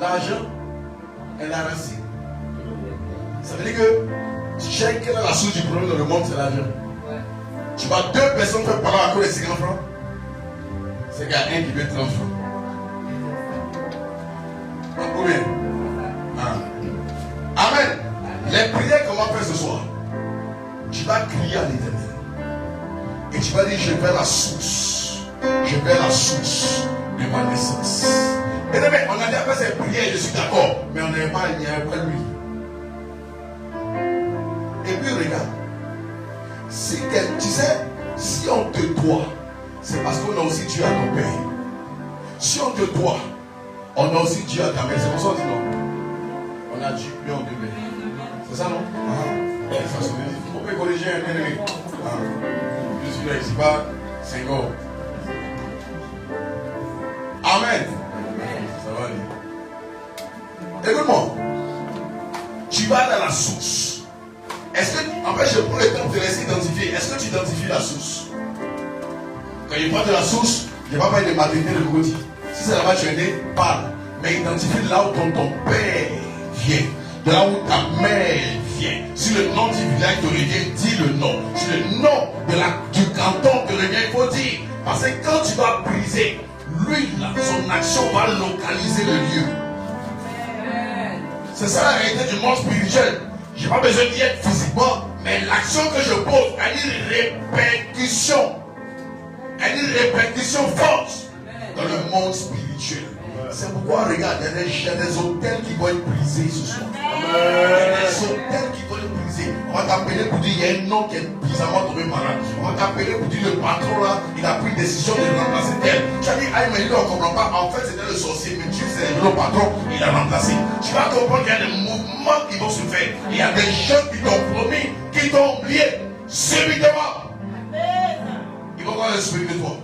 L'argent est la racine. Ça veut dire que quelle est la source du problème dans le monde, c'est l'argent. Tu vois 2 personnes faire parler à cause de 50 francs. C'est qu'il y a un qui veut 30 francs. Combien? Amen. Les prières qu'on va faire ce soir, tu vas crier à l'Éternel. Et tu vas dire, je vais à la source. Je vais à la source de ma naissance. Et bien, on a déjà fait ces prières, je suis d'accord. Mais on n'avait pas, il n'y avait pas lui. Et puis regarde. Si tu sais, si on te doit, c'est parce qu'on a aussi Dieu à ton père. Si on te doit, on a aussi Dieu à ta mère. C'est pour ça qu'on dit non. On a Dieu, mais on devait. C'est ça, non? On peut corriger un ennemi. Je suis là, ici pas, c'est go. Amen. Ça va aller. Écoute-moi. Tu vas dans la source. Est-ce que, en fait, je prends le temps de te laisser identifier. Est-ce que tu identifies la source? Quand il parle de la source, il ne va pas parler de maternité de côté. Si c'est là-bas, tu es né, parle. Mais identifie là où ton père vient. De là où ta mère vient. Si le nom du village te revient, dis le nom. Si le nom du canton te revient, il faut dire. Parce que quand tu vas briser lui, là, son action va localiser le lieu. C'est ça la réalité du monde spirituel. Je n'ai pas besoin d'y être physiquement, mais l'action que je pose a une répercussion. A une répercussion forte dans le monde spirituel. C'est pourquoi, regarde, il y a des hôtels qui vont être brisés ce soir. Il y a des hôtels qui vont être brisés. On va t'appeler pour dire, il y a un homme qui est bizarrement tombé malade. On va t'appeler pour dire, le patron là, il a pris une décision de remplacer tel. Tu vas dire, ah, mais il ne comprend pas. En fait, c'était le sorcier, mais Dieu, c'est le patron, il a remplacé. Tu vas comprendre qu'il y a des mouvements qui vont se faire. Il y a des gens qui t'ont promis, qui t'ont oublié. Subitement. Ils vont voir le spirit de toi.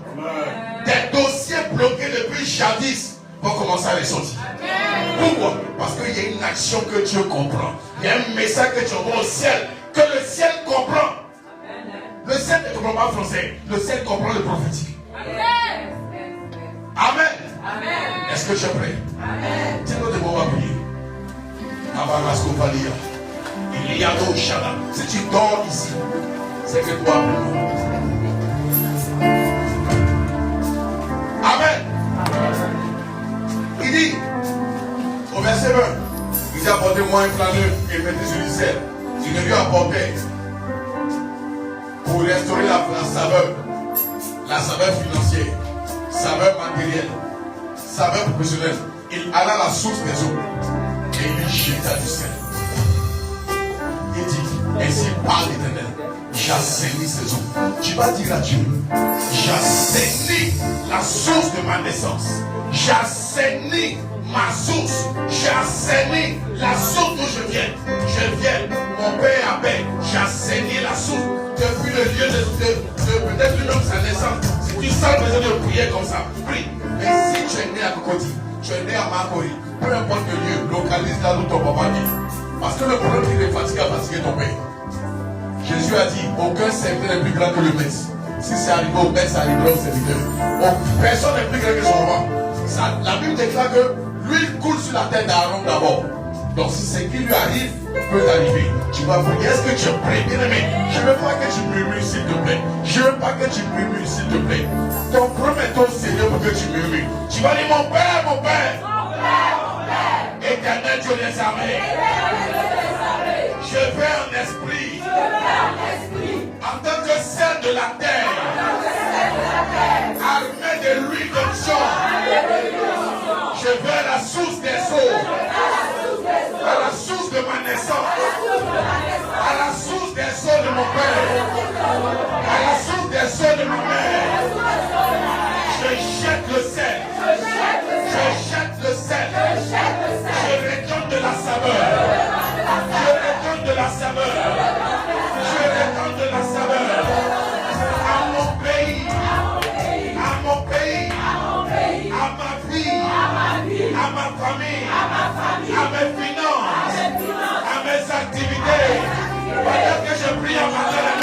Des dossiers bloqués depuis jadis vont commencer à les sortir. Pourquoi? Parce qu'il y a une action que Dieu comprend. Il y a un message que tu envoies au ciel, que le ciel comprend. Le ciel ne comprend pas le français, le ciel comprend le prophétique. Amen. Est-ce que tu es prêt? Tiens-nous de mots à prier. Il y a d'autres Shada. Si tu dors ici, c'est que toi, Amen. Il dit, au verset 20, il dit apportez-moi un planeur et mettez sur le ciel. Il ne lui apportait pour restaurer la saveur financière, saveur matérielle, saveur professionnelle. Il alla à la source des eaux et il lui jeta du ciel. Il dit, ainsi parle l'Éternel. J'assainis ces eaux. Tu vas dire à Dieu, j'assainis la source de ma naissance. J'assainis ma source. J'assainis la source d'où je viens. Je viens, mon père appelle. J'assainis la source depuis le lieu de peut-être une autre sa naissance. Si tu sens besoin de prier comme ça, prie. Mais si tu es né à Cocody, tu es né à Makori, peu importe le lieu, localise là où ton papa vit. Parce que le problème qui est fatigué a fatigué ton père. Jésus a dit, aucun serviteur n'est plus grand que le maître. Si c'est arrivé au maître, ça arrivera au serviteur. Personne n'est plus grand que son roi. La Bible déclare que l'huile coule sur la tête d'Aaron d'abord. Donc si ce qui lui arrive peut arriver, tu vas prier. Est-ce que tu es prêt, bien aimé? Je ne veux pas que tu murmures, s'il te plaît. Je ne veux pas que tu murmures, s'il te plaît. Ton premier ton Seigneur pour que tu murmures. Tu vas dire, mon Père, mon Père. Éternel Dieu des armées. Je vais en esprit. En tant que sel de la terre. Armé de l'huile d'onction. Je vais à la source des eaux. À la source de ma naissance. À la source des eaux de mon père. À la source des eaux de ma mère. Je jette le sel. Je jette le sel. Je redonne de la saveur. Je redonne de la saveur. Je redonne de la saveur. À mon pays. À mon pays. À ma vie. À ma famille. À mes finances. À mes activités. Peut-être que je prie à ma main.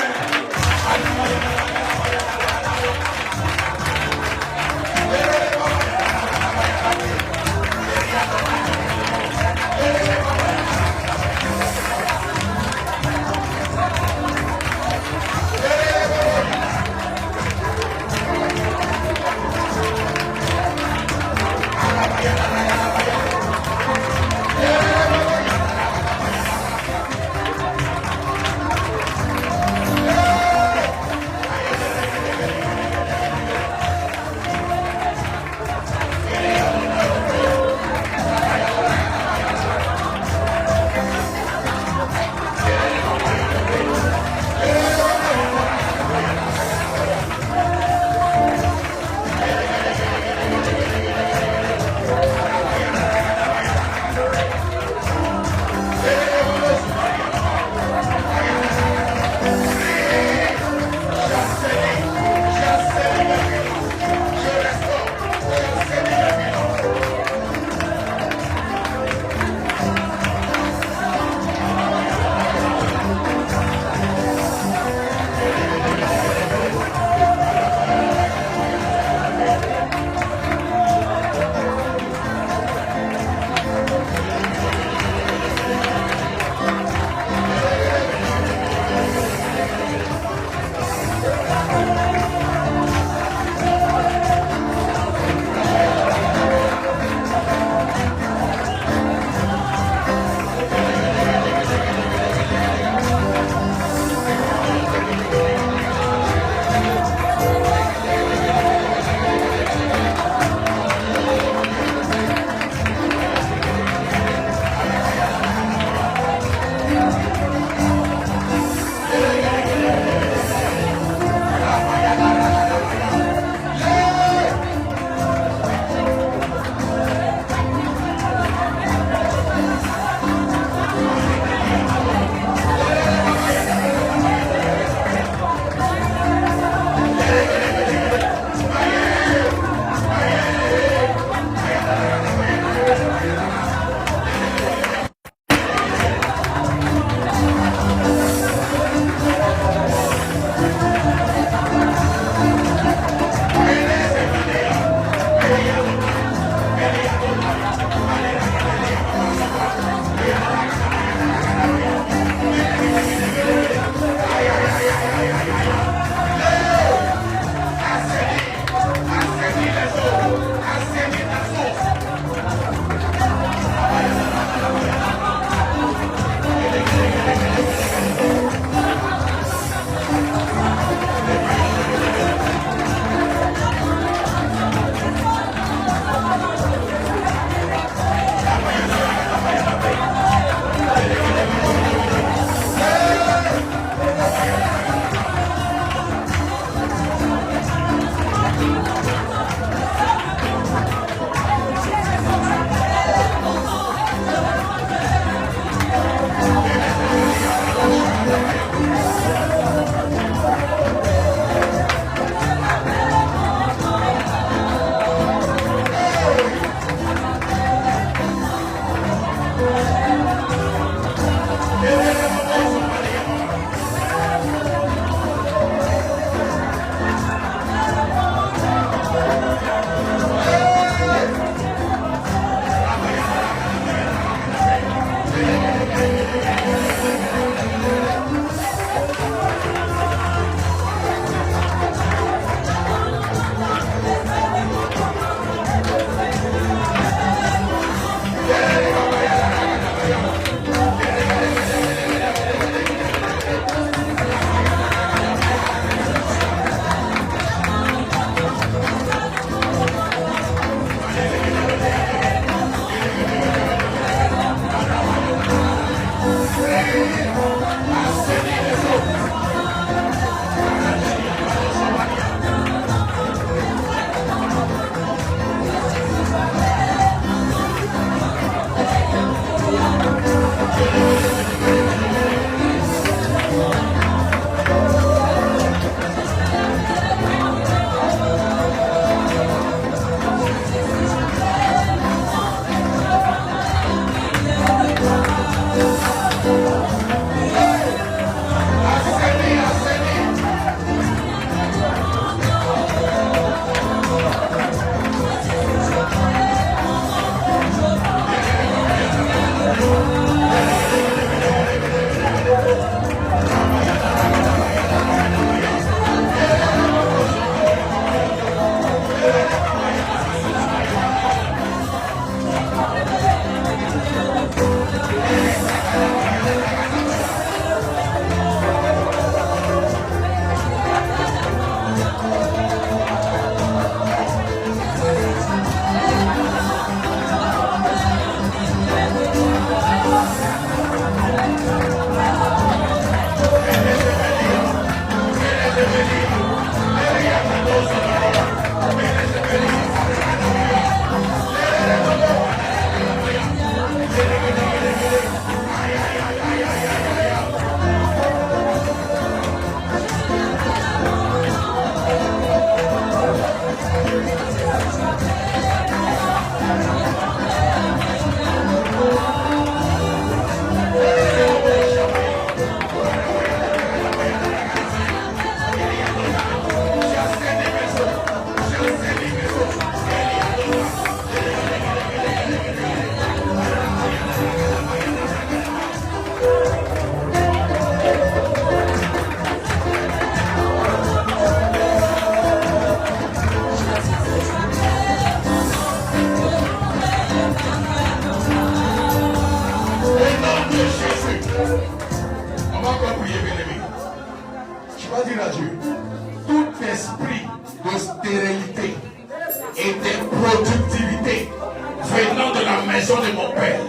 maison de mon père,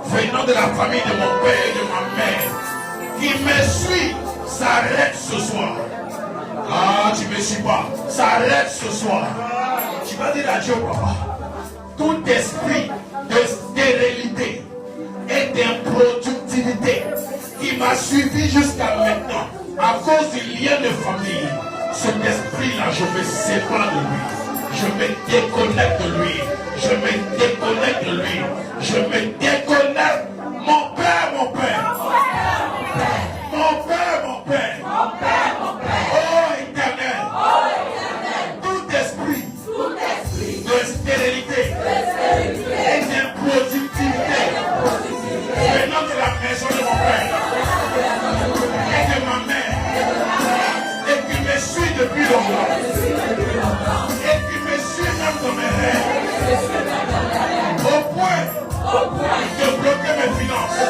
venant de la famille de mon père et de ma mère, qui me suit, s'arrête ce soir. Ah, tu ne me suis pas. S'arrête ce soir. Tu vas dire à Dieu, papa, tout esprit de stérilité et d'improductivité qui m'a suivi jusqu'à maintenant, à cause du lien de famille, cet esprit-là, je me sépare de lui. Je me déconnecte de lui. Je me déconnecte de lui. Je me déconnecte. Mon père, mon père. Mon père, mon père. Oh éternel. Tout esprit de stérilité et d'improductivité venant de la maison de mon père et de ma mère et qui me suit depuis longtemps et qui me suit même dans mes rêves au point de bloquer mes finances.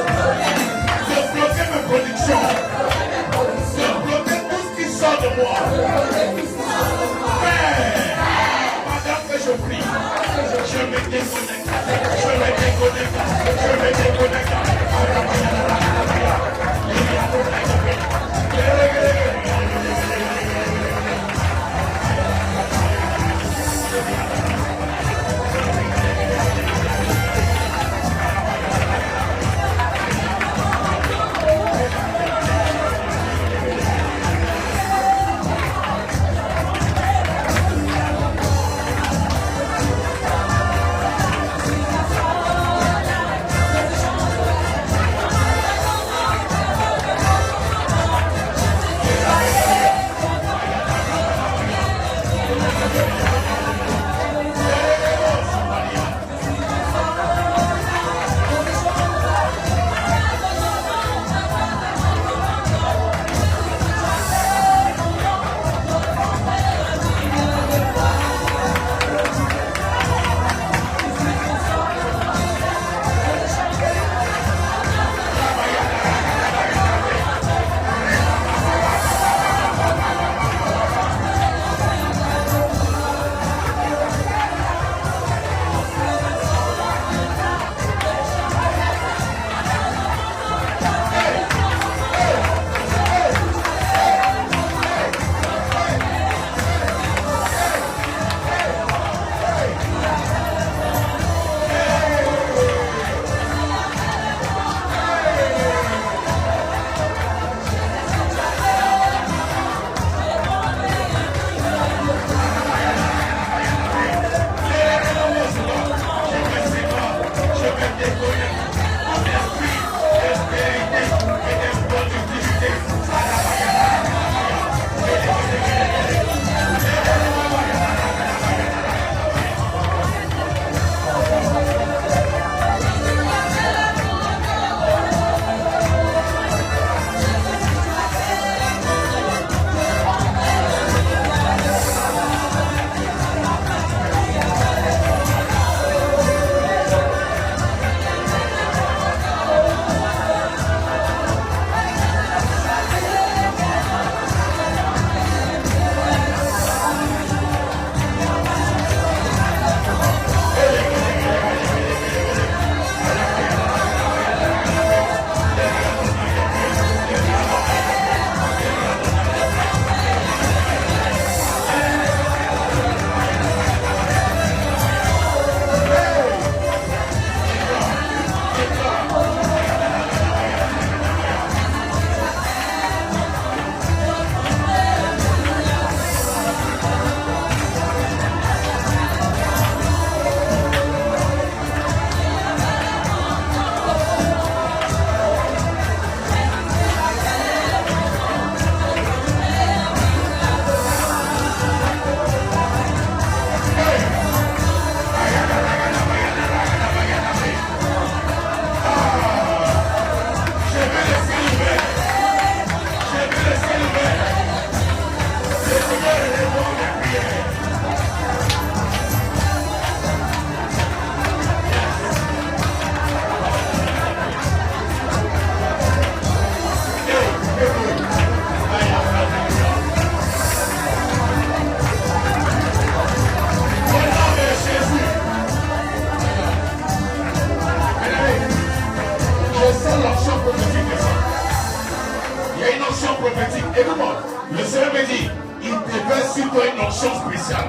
Le Seigneur me dit, il déverse sur toi une onction spéciale.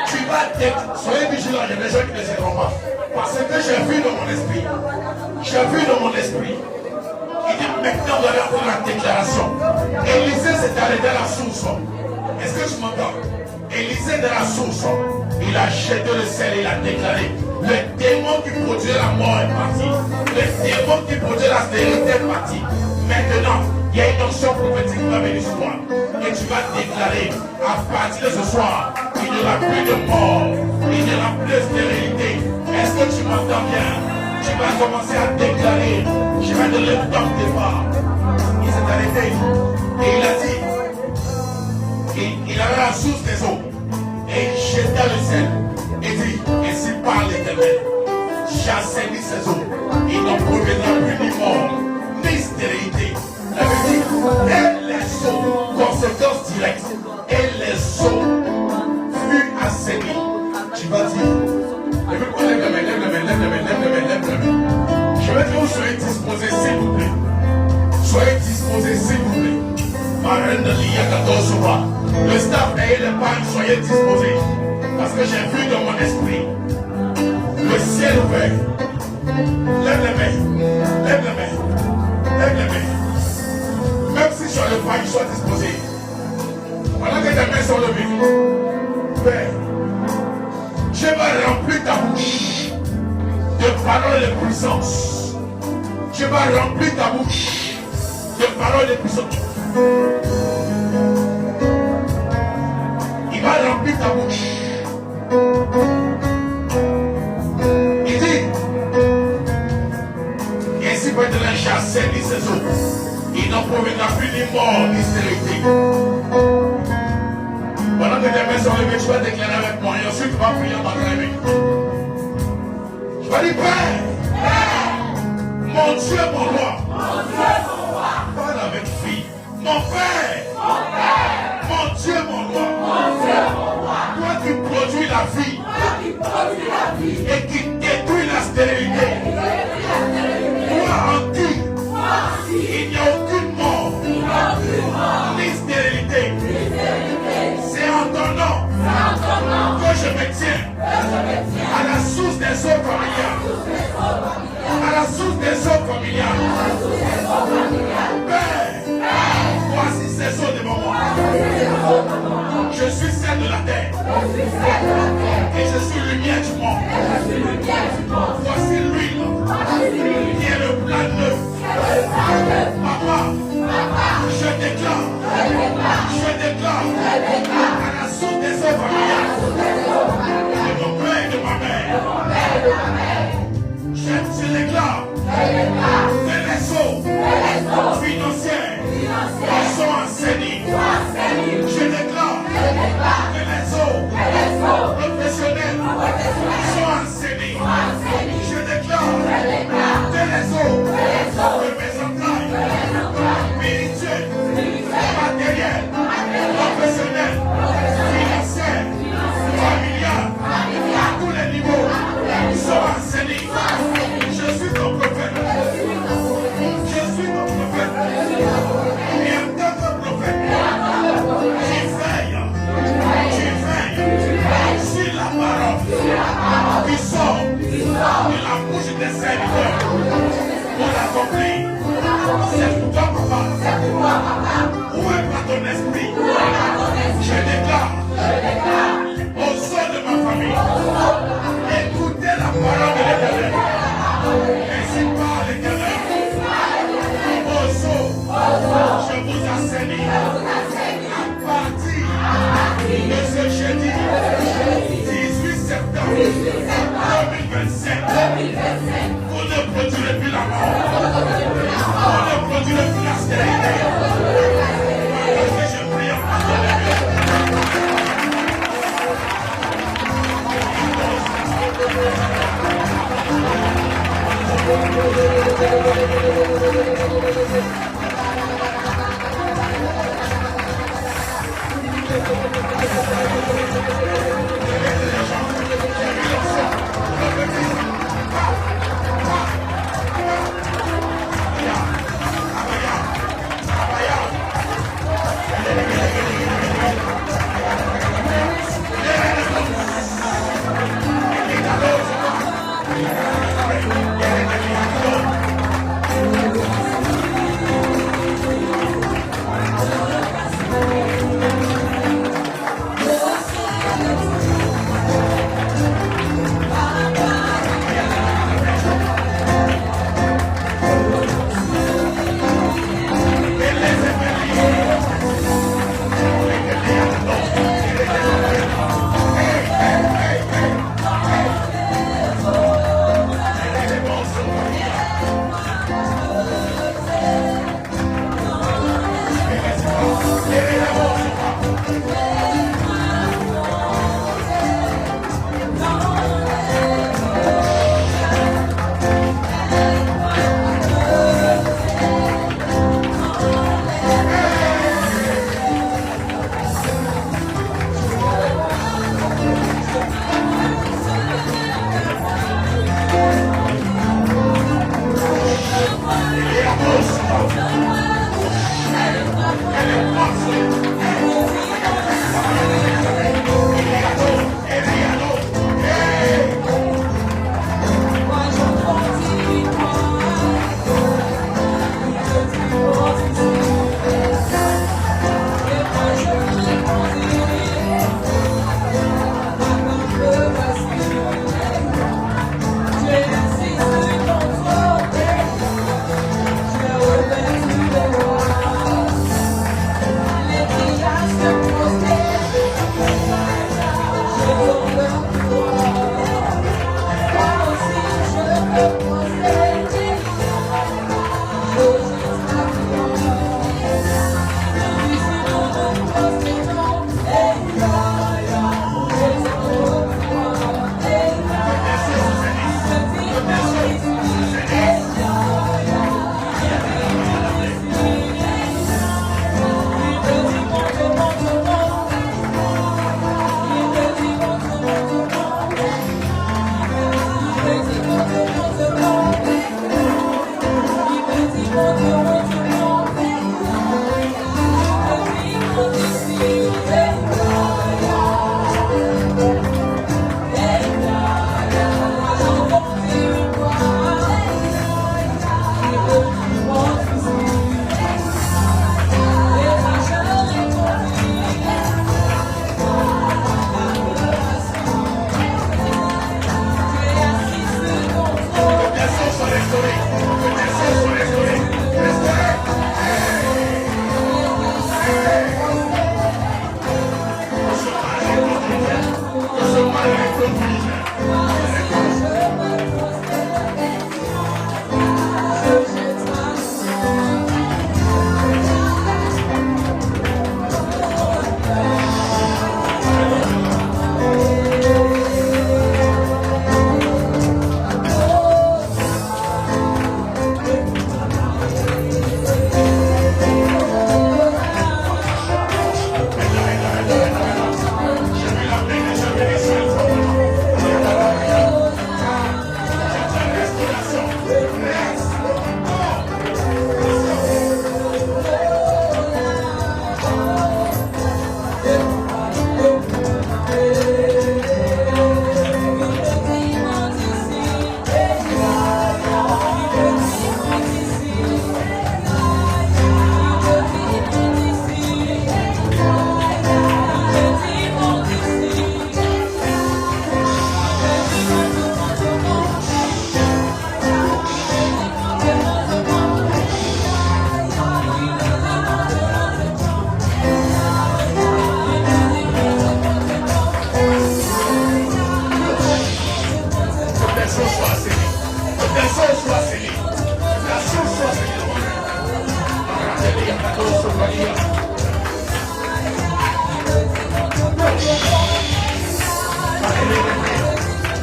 Tu vas soyez vigilants, il y a des gens qui ne s'aideront pas. Parce que j'ai vu dans mon esprit. J'ai vu dans mon esprit. Il dit maintenant vous allez faire la déclaration. Élisée s'est arrêté à la source. Est-ce que tu m'entends? Élisée de la source. Il a jeté le sel et il a déclaré. Le démon qui produisait la mort est parti. Le démon qui produisait la stérilité est parti. Maintenant, il y a une onction prophétique qui va venir sur toi. Et tu vas déclarer, à partir de ce soir, il n'y aura plus de mort, il n'y aura plus de stérilité. Est-ce que tu m'entends bien? Tu vas commencer à déclarer, je vais donner le temps de départ. Il s'est arrêté. Et il a dit, il avait la source des eaux. Et il jeta le sel. Et dit, ainsi parle l'Éternel. J'assainis ces eaux. Il n'en proviendra plus ni mort, ni stérilité. La Bible dit, et les eaux, conséquence directe, et les eaux furent assainies. Tu vas dire, lève la main, lève la main, lève la main, lève la main, lève la main. Je veux que vous soyez disposés, s'il vous plaît. Soyez disposés, s'il vous plaît. Marraine de l'IA 14 mois. Le staff ayez l'épargne, soyez disposés. Parce que j'ai vu dans mon esprit le ciel ouvert. Lève les mains, lève les mains, lève les mains. Même si sur le pas, sois disposé. Pendant que tes mains sont levées, Père, je vais remplir ta bouche de paroles de puissance. Je vais remplir ta bouche de paroles de puissance. Il va remplir ta bouche. Il dit, ainsi peut être chassé ni ses eaux. Il n'en proviendra plus ni mort ni stérilité. Pendant que tes mains sont levées, tu vas déclarer avec moi et ensuite tu vas prier en t'entraîner. Tu vas dire, Père, mon Dieu, mon roi, parle avec fille. Mon Père, mon Dieu, mon roi, toi qui produis la vie et qui détruis la stérilité, toi en qui il n'y a aucune mort ni stérilité. C'est en ton nom que je me tiens à la source des eaux familiales. À la source des eaux familiales. Père, voici ces eaux devant moi. Je suis celle de la terre. Et je suis lumière du monde. Voici l'huile qui est le plat neuf. Papa, je déclare à la source des eaux familiales de mon père et de ma mère. Je déclare que les eaux financières sont enseignées. Je déclare que les eaux professionnelles sont enseignées. Je déclare que les eaux de mes entrailles spirituelles, matérielles, professionnelles, financières, familiales, à tous les niveaux sont enseignées. Je suis ton prophète. Je suis ton prophète. Et en tant que prophète, tu veilles sur la parole qui sort de la bouche des serviteurs pour l'accomplir. C'est pour toi, papa. Où est pas ton esprit? Je déclare au sein de ma famille, écoutez la parole de l'Éternel. Ainsi parle l'Éternel. Au sceau, je vous assainis à partir de ce jeudi 18 septembre 2027. Vous ne produirez plus la mort. Vous ne produirez plus la stérilité. Parce que je prie en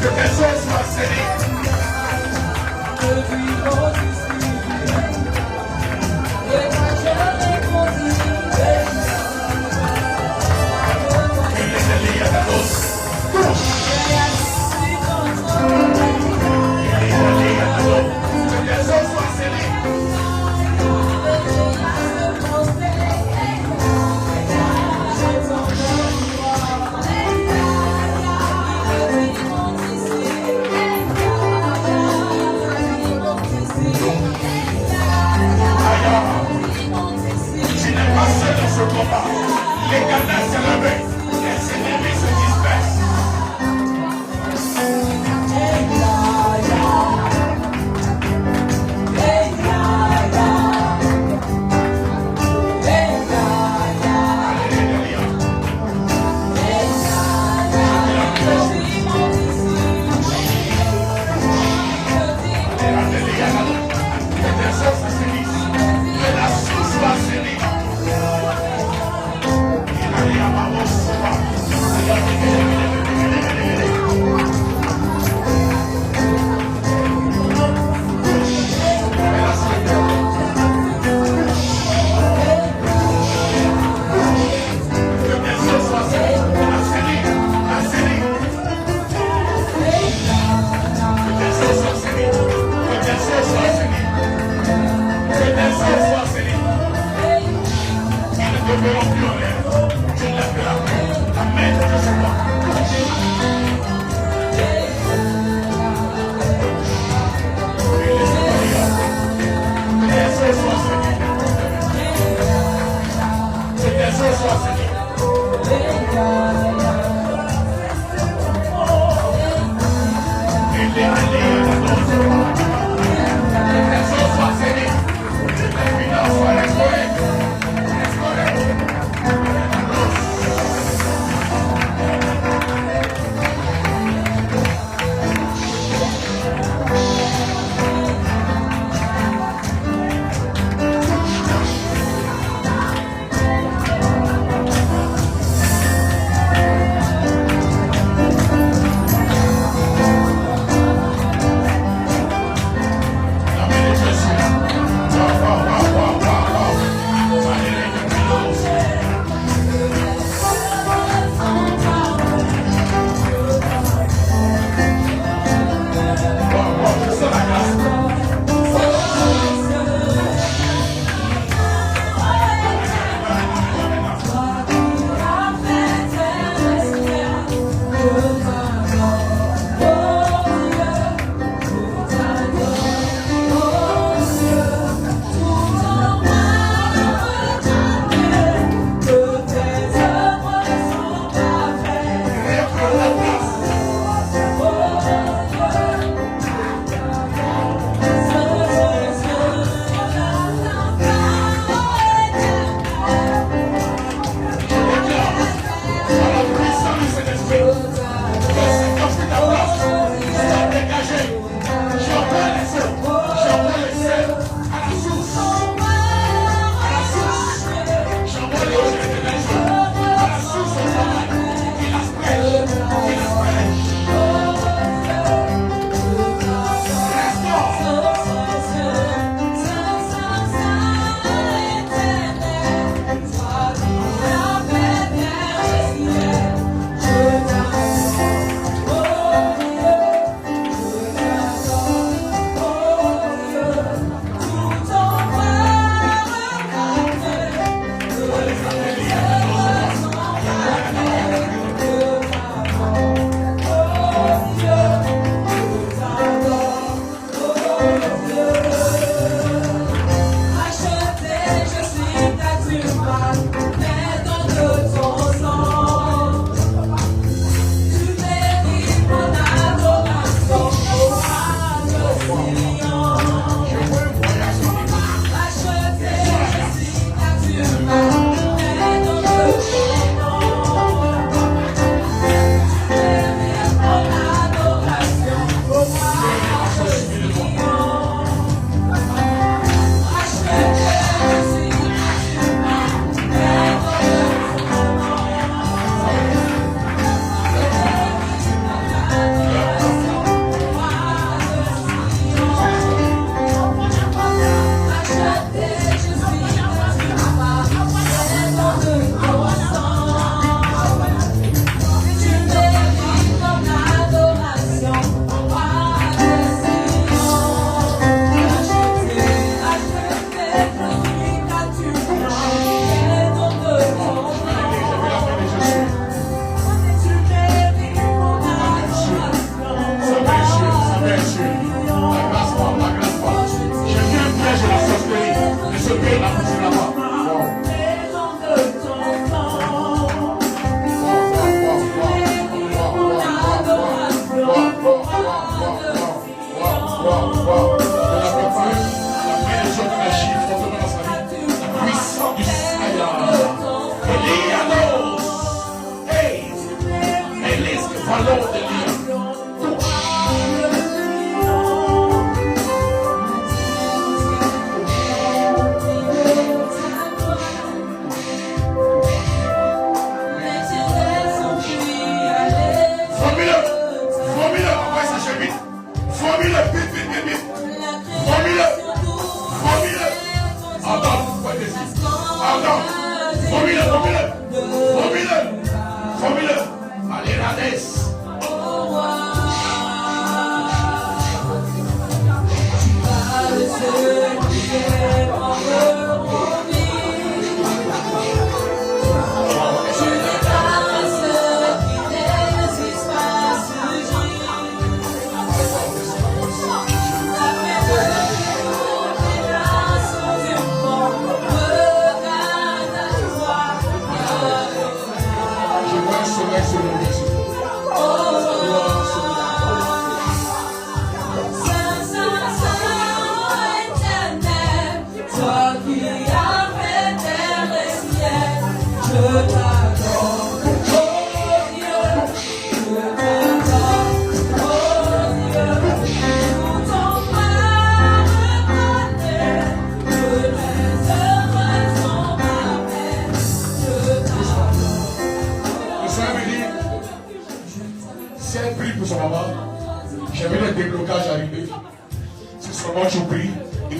Que tes eaux soient scellées. Ce combat, les Ghana se réveillent, les ennemis se dispersent. Que tes eaux soient scellées.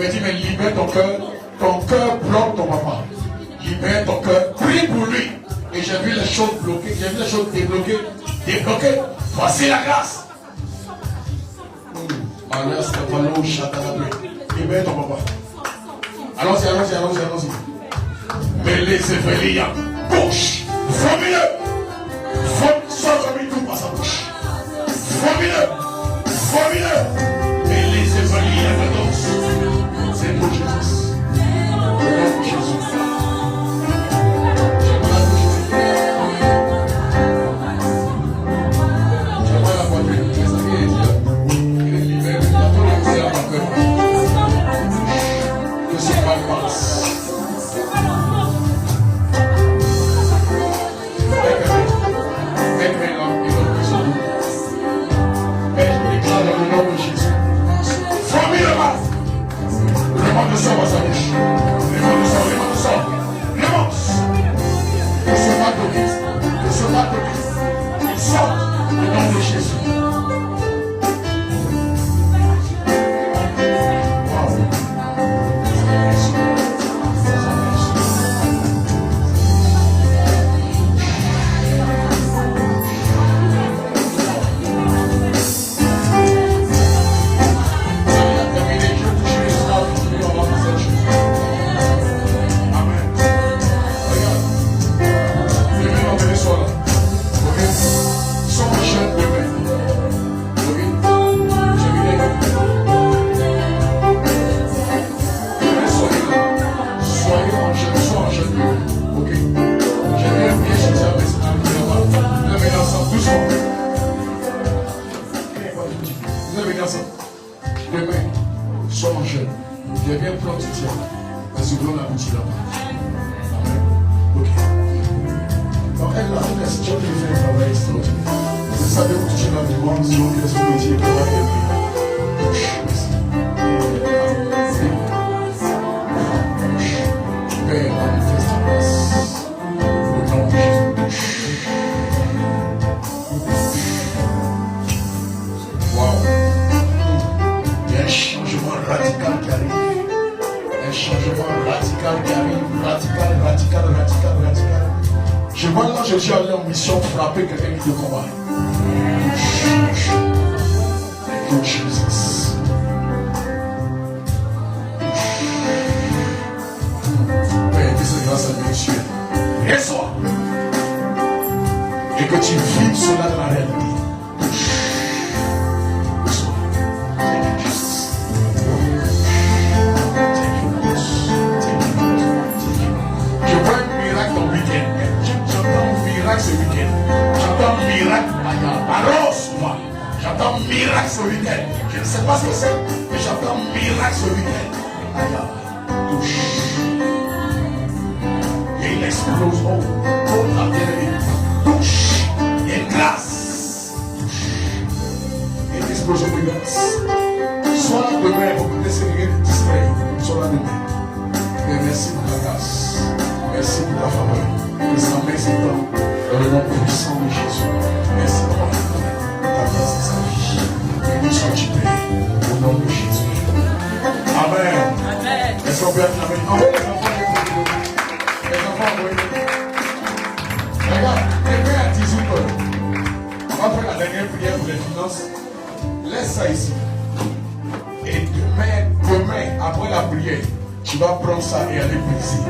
Mais dis, mais libère ton cœur. Ton cœur bloque ton papa. Libère ton cœur. Prie pour lui. Et j'ai vu les choses bloquées. J'ai vu les choses débloquées. Débloquées. Voici la grâce. Libère ton papa. Allons-y, allons-y, allons-y, allons-y. Mais les Zéphéliens, bouche, formule-le. Sors comme il tout par sa bouche. Formule-le. Formule-le. Mais les Zéphéliens, c'est pour Jésus. Au nom de Jésus. J'aimerais la voiture. Les amis, il est libéré. Il a tout laissé à ma peur. Que ce mal passe. Remonte le sang à sa bouche. Remonte le sang, remonte le sang. Remonte. Que ce mal de Christ. Que ce mal de Christ. Il sort au nom de Jésus. Wow. Demain, sois jeune. Deviens prontier. Parce que l'on a bouti là-bas. Amen. Ok. Donc, elle a fait ce job de faire un travail extraordinaire. Vous savez où tu es dans le monde, si on fait ce métier, pour voir quelqu'un. Père, manifeste ta grâce. Au nom de Jésus. Wow. Il y a un changement radical qui arrive. Un changement radical qui arrive. Radical. Je vois là, je suis allé en mission frapper quelqu'un qui te combat. Thank you, Jesus. Père, que cette grâce à Dieu. Reçois. Et que tu vives cela dans la réalité. Reçois. Thank you, Jesus. Je vois un miracle dans le week-end. J'entends un miracle ce week-end. J'entends un miracle. J'entends un miracle ce week-end. Je ne sais pas ce que c'est, mais j'entends un miracle ce week-end. Touche. Et il explose. Oh, la bien-aimée. Touche. Il y a une grâce. Touche. Il y a une explosion de grâce. Sois là demain pour que laisser rien de distrait. Sois là demain. Mais merci pour ta grâce. Merci pour ta faveur. Que sa main s'étend dans le nom puissant de Jésus. Merci pour ta grâce et sa vie. Béni sois-tu Père, au nom de Jésus. Amen. Est-ce qu'on peut acclamer? Envoyez les enfants. Les enfants, envoyez-les. Regarde, demain à 18h, on va faire la dernière prière pour les finances. Laisse ça ici. Et demain, après la prière, tu vas prendre ça et aller briser.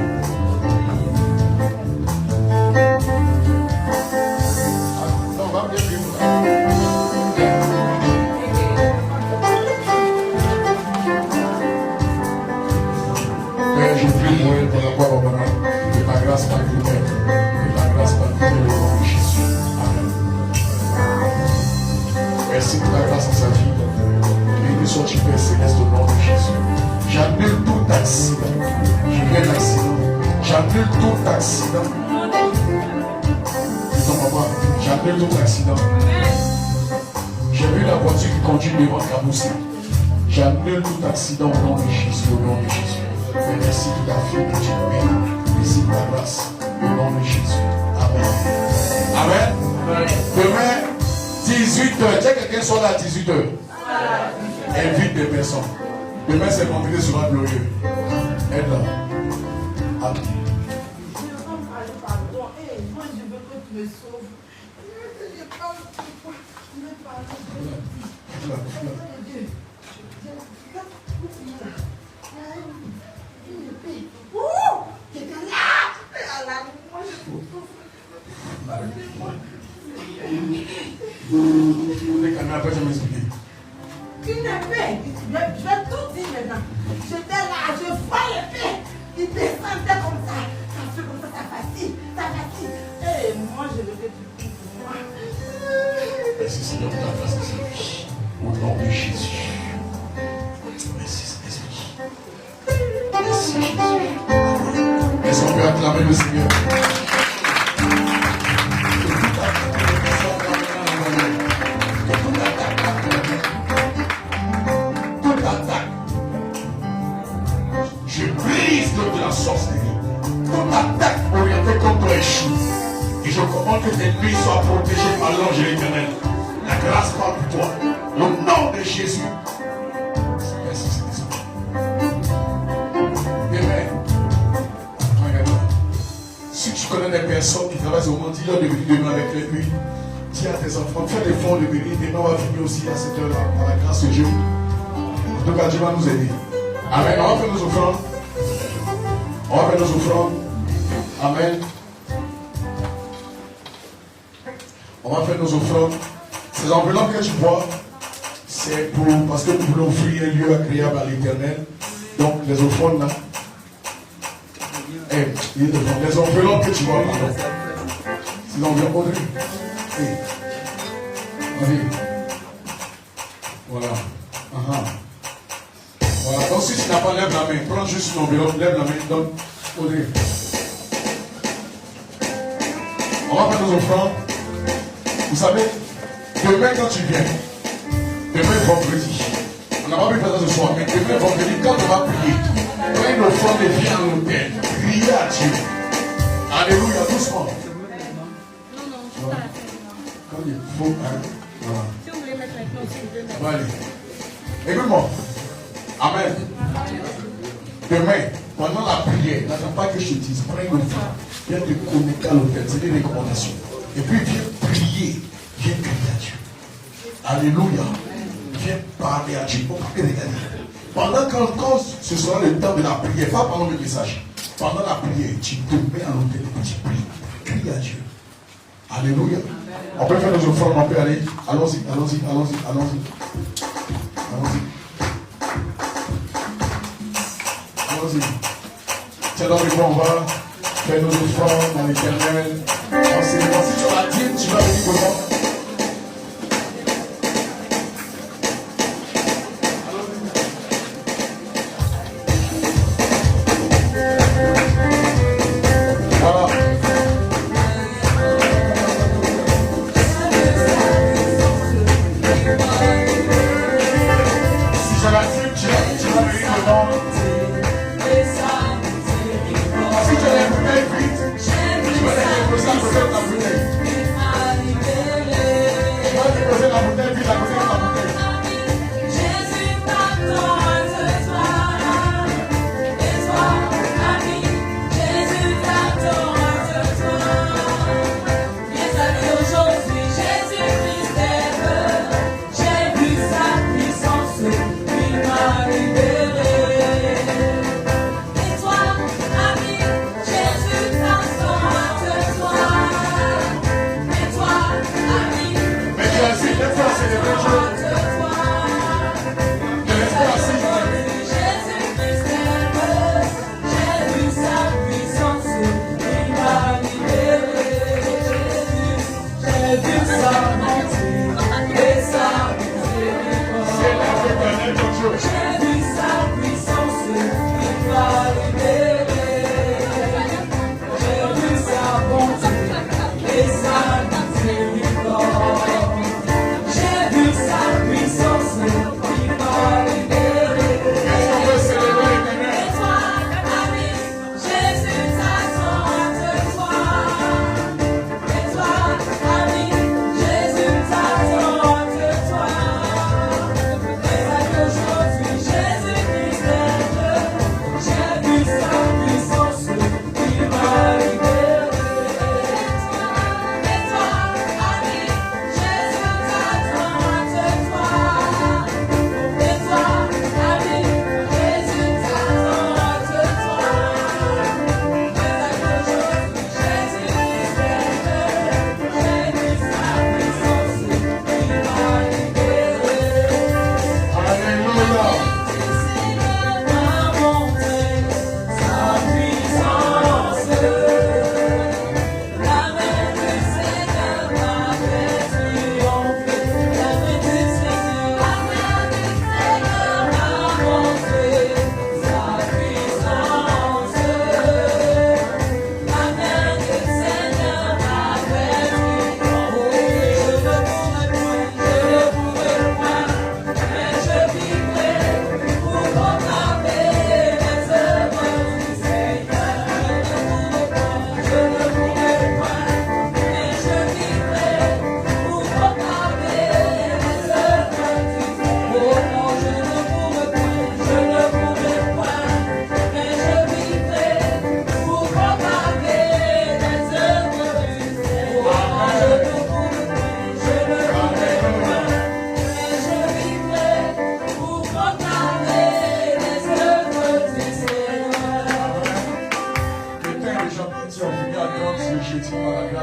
Non, on va bien prier pour ça. Père, je prie pour elle, pour la gloire au moment. Que ta grâce m'accompagne. Que ta grâce m'accompagne au nom de Jésus. Amen. Merci pour ta grâce en sa vie. Béni sois-tu Père céleste au nom de Jésus. J'annule tout accident. Je viens d'accident. J'annule tout accident. Non, papa, j'annule tout accident. J'ai vu la voiture qui conduit devant Kaboussé. J'annule tout accident au nom de Jésus, au nom de Jésus. Mais merci pour ta fille que tu bénis. Merci pour ta grâce, au nom de Jésus. Amen. Amen. Demain, 18h. Tiens, quelqu'un soit là à 18h. Invite des personnes. Demain, c'est vendredi, sera glorieux. Aide-la. Amen. Pardon. Moi, je veux que tu me sauves. Je n'ai pas pourquoi. Mais pardon. Quelqu'un là. Moi, je Vous êtes calmé, après je vais m'expliquer. Une épée. Je vais tout dire maintenant. J'étais là, je vois l'épée. Il descendait comme ça. Ça fait comme ça, ça fatigue. Ça fatigue. Et moi, je veux que tu pries pour moi. Merci Seigneur pour ta grâce, Seigneur. Au nom de Jésus. Merci Saint-Esprit. Merci Jésus. Est-ce qu'on peut acclamer le Seigneur? Je brise toute la sorcellerie. Toute attaque orientée contre toi échoue. Et je commande que tes ennemis soient protégés par l'ange de l'Éternel. La grâce parle pour toi. Au nom de Jésus. Merci Saint-Esprit. Amen. Regarde. Si tu connais des personnes qui travaillent au monde, dis-leur de venir demain avec les huiles. Dis à tes enfants, fais l'effort de venir. Demain, on va finir aussi à cette heure-là, par la grâce de Dieu. En tout cas, Dieu va nous aider. Amen. On va faire nos offrandes. On va faire nos offrandes. Amen. On va faire nos offrandes. Ces enveloppes que tu vois, c'est pour, parce que nous voulons offrir un lieu agréable à l'Éternel. Donc, les offrandes là. Les enveloppes que tu vois, pardon. C'est l'enveloppe, Audrey. Vas-y. Voilà. Voilà. Donc, si tu n'as pas, lève la main. Prends juste une enveloppe, lève la main, donne. Audrey. On va faire nos offrandes. Vous savez, demain quand tu viens, demain vendredi, on n'a pas pu faire ça ce soir, mais demain vendredi, quand on va prier, prends une offrande et viens à l'hôtel, priez à Dieu. Alléluia, doucement. Non, je suis pas la fin. Comme il faut, hein. Voilà. Si vous voulez mettre maintenant, si vous voulez mettre. On va aller. Écoute-moi. Amen. Demain, pendant la prière, n'attends pas que je te dise, prends une offrande, viens te connecter à l'hôtel, c'est des recommandations. Et puis viens prier, viens crier à Dieu. Alléluia. Viens parler à Dieu. Pendant quand ce sera le temps de la prière, pas pendant le message. Pendant la prière, tu te mets à l'hôtel et tu pries. Crie à Dieu. Alléluia. On peut faire nos offrandes, on peut aller. Allons-y. Tiens donc, on va faire nos offrandes dans l'Éternel. Si tu as la dîme, tu vas venir devant. Voilà. Si tu as la dîme, tu vas venir devant. Si tu as les bouteilles vides, tu vas les déposer à côté de ta bouteille.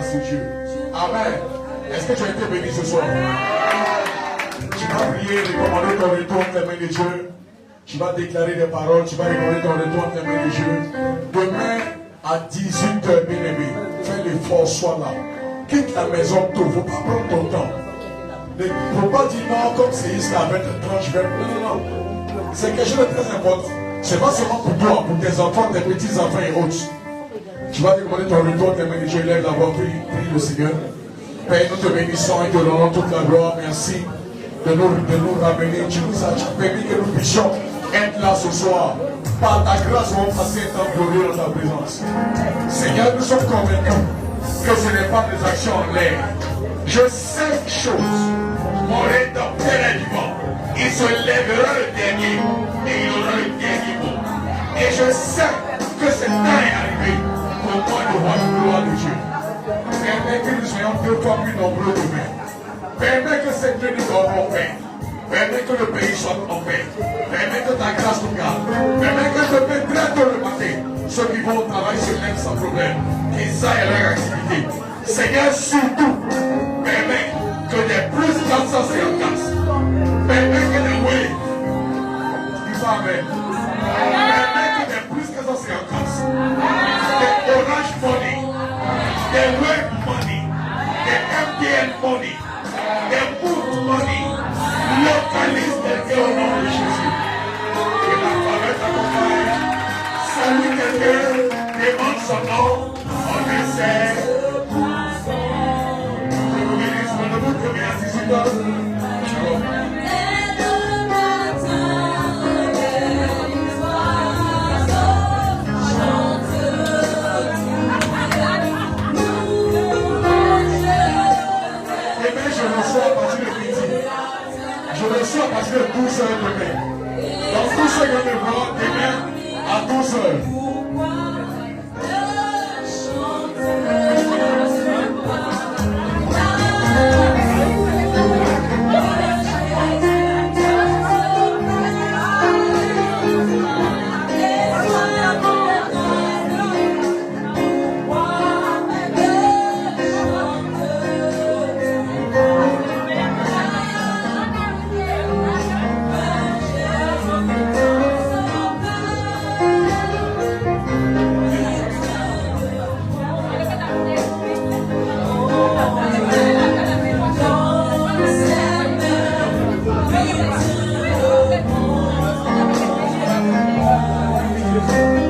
grâce de Dieu. Amen. Est-ce que tu as été béni ce soir? Tu vas prier, recommander ton retour entre les mains de Dieu. Tu vas déclarer des paroles, tu vas recommander ton retour entre les mains de Dieu. Demain, à 18h, bien-aimé, fais l'effort, sois là. Quitte la maison tôt, il ne faut pas prendre ton temps. Il ne faut pas dire non, comme c'est ici à 20h30, je vais. Non. C'est quelque chose de très important. Ce n'est pas seulement pour toi, pour tes enfants, tes petits-enfants et autres. Tu vas demander ton retour entre les mains de Dieu, lève la voix, prie le Seigneur. Père, nous te bénissons et te rendons toute la gloire. Merci de nous ramener. Tu nous as permis que nous puissions être là ce soir. Par ta grâce, nous allons passer un temps glorieux dans ta présence. Seigneur, nous sommes convaincus que ce n'est pas des actions en l'air. Je sais une chose. Mon rédempteur est vivant. Il se lèvera le dernier et il aura le dernier mot. Et je sais que ce temps est arrivé pour moi de voir la gloire de Dieu. Permets que nous soyons 2 fois plus nombreux demain. Permets que cette nuit nous dormons en paix. Permets que le pays soit en paix. Permets que ta grâce nous garde. Permets que demain, très tôt le matin, ceux qui vont au travail se lèvent sans problème. Qu'ils aillent à leur activité. Seigneur, surtout, permets que des plus 454. Permets que des oui. Dis pas amen. Permets que des plus 454. Des orange money. Des web money. Des MTN money. Des food money. Localise des cœurs au nom de Jésus. Que la faveur t'accompagne. Salut quelqu'un. Demande son nom. On essaie. Je vous bénisse. Je vous bénisse. Je reçois parce que 12h demain. Donc tous ceux qui me voient demain à 12h. Thank you.